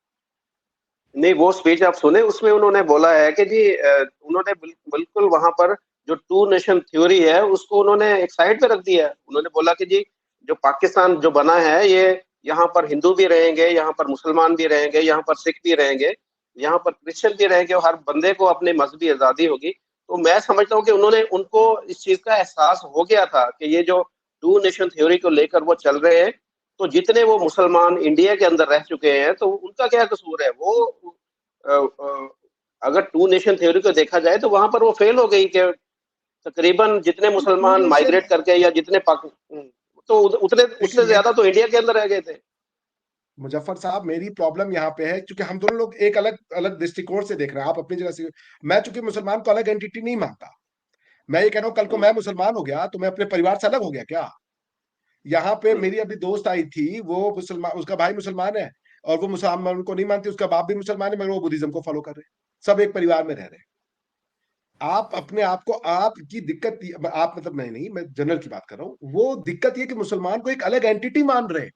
नहीं, वो स्पीच आप सुने, उसमें उन्होंने बोला है कि जी उन्होंने बिल्कुल वहां पर जो टू नेशन थ्योरी है उसको उन्होंने एक साइड पे रख दिया है। उन्होंने बोला कि जी जो पाकिस्तान जो बना है ये यहाँ पर हिंदू भी रहेंगे, यहाँ पर मुसलमान भी रहेंगे, यहाँ पर सिख भी रहेंगे, यहाँ पर क्रिश्चियन भी रहेंगे और हर बंदे को अपनी मजहबी आजादी होगी। तो मैं समझता हूँ कि उनको इस चीज का एहसास हो गया था कि ये जो टू नेशन थ्योरी को लेकर वो चल रहे हैं, तो जितने वो मुसलमान इंडिया के अंदर रह चुके हैं तो उनका क्या कसूर है। वो अगर टू नेशन थ्योरी को देखा जाए तो वहां पर वो फेल हो गई कि तकरीबन जितने मुसलमान माइग्रेट करके या जितने तो उतने उससे ज्यादा तो इंडिया के अंदर रह गए थे। मुजफ्फर साहब, मेरी प्रॉब्लम यहाँ पे है क्योंकि हम दोनों लोग एक अलग अलग दृष्टिकोण से देख रहे हैं। आप अपनी जगह से, मैं चूंकि मुसलमान को अलग एंटिटी नहीं मानता। मैं ये कह रहा हूँ, कल को मैं मुसलमान हो गया तो मैं अपने परिवार से अलग हो गया क्या? यहाँ पे मेरी अभी दोस्त आई थी, वो मुसलमान, उसका भाई मुसलमान है और वो मुसलमान को नहीं मानती, उसका बाप भी मुसलमान है मगर वो बुद्धिज्म को फॉलो कर रहे हैं। सब एक परिवार में रह रहे हैं। आप अपने आप को, आपकी दिक्कत, आप मतलब नहीं, मैं जनरल की बात कर रहा हूँ। वो दिक्कत ये कि मुसलमान को एक अलग एंटिटी मान रहे हैं।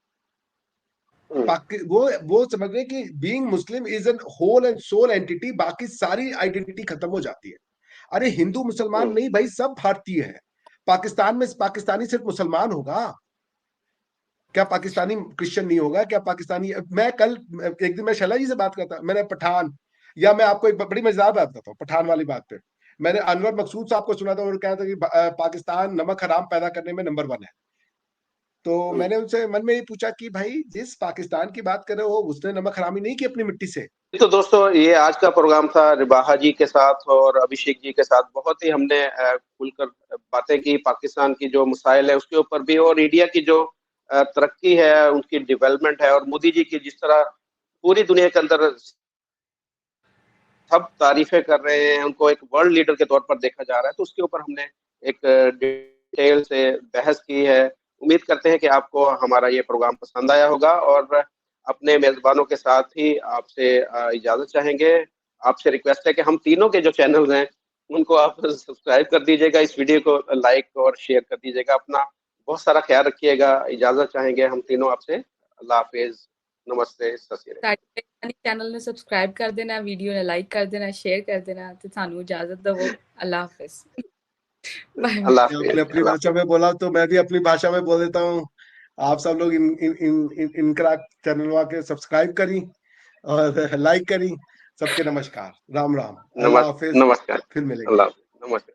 वो समझ रहे हैं कि being Muslim is an whole and sole entity, बाकी सारी आइडेंटिटी खत्म हो जाती है। अरे हिंदू मुसलमान नहीं भाई, सब भारतीय है। पाकिस्तान में पाकिस्तानी सिर्फ मुसलमान होगा क्या? पाकिस्तानी क्रिश्चियन नहीं होगा क्या? पाकिस्तानी, मैं कल एक दिन मैं शैला जी से बात करता, मैंने पठान, या मैं आपको एक बड़ी मजेदार बात बताता हूँ पठान वाली बात पे। मैंने अनवर मकसूद साहब को सुना था और कहा था कि पाकिस्तान नमक हराम पैदा करने में नंबर 1 है। तो मैंने उनसे मन में ये पूछा कि भाई जिस पाकिस्तान की बात कर रहे हो उसने नमक हरामी नहीं की अपनी मिट्टी से। तो दोस्तों ये आज का प्रोग्राम था रिबाहा जी के साथ और अभिषेक जी के साथ। बहुत ही हमने खुलकर बातें की पाकिस्तान की जो मसाइल है उसके ऊपर भी, और इंडिया की जो तरक्की है, उनकी डेवलपमेंट है, और मोदी जी की जिस तरह पूरी दुनिया के अंदर सब तारीफें कर रहे हैं, उनको एक वर्ल्ड लीडर के तौर पर देखा जा रहा है, तो उसके ऊपर हमने एक डिटेल से बहस की है। उम्मीद करते हैं कि आपको हमारा ये प्रोग्राम पसंद आया होगा और अपने मेजबानों के साथ ही आपसे इजाजत चाहेंगे। आपसे रिक्वेस्ट है कि हम तीनों के जो चैनल्स हैं उनको आप सब्सक्राइब कर दीजिएगा, इस वीडियो को लाइक और शेयर कर दीजिएगा। अपना बहुत सारा ख्याल रखिएगा। इजाजत चाहेंगे हम तीनों आपसे। अल्लाह हाफिज, नमस्ते, सत श्री अकाल। चैनल ने सब्सक्राइब कर देना, वीडियो ने लाइक कर देना, शेयर कर देना। तो सानू इजाजत दो। अल्लाह हाफिज। आपने अपनी भाषा में बोला तो मैं भी अपनी भाषा में बोल देता हूँ। आप सब लोग इनकरा चैनल के सब्सक्राइब करी और लाइक करी। सबके नमस्कार, राम राम, अल्लाह हाफिज, नमस्कार, फिर मिलेंगे। अल्लाह, नमस्कार।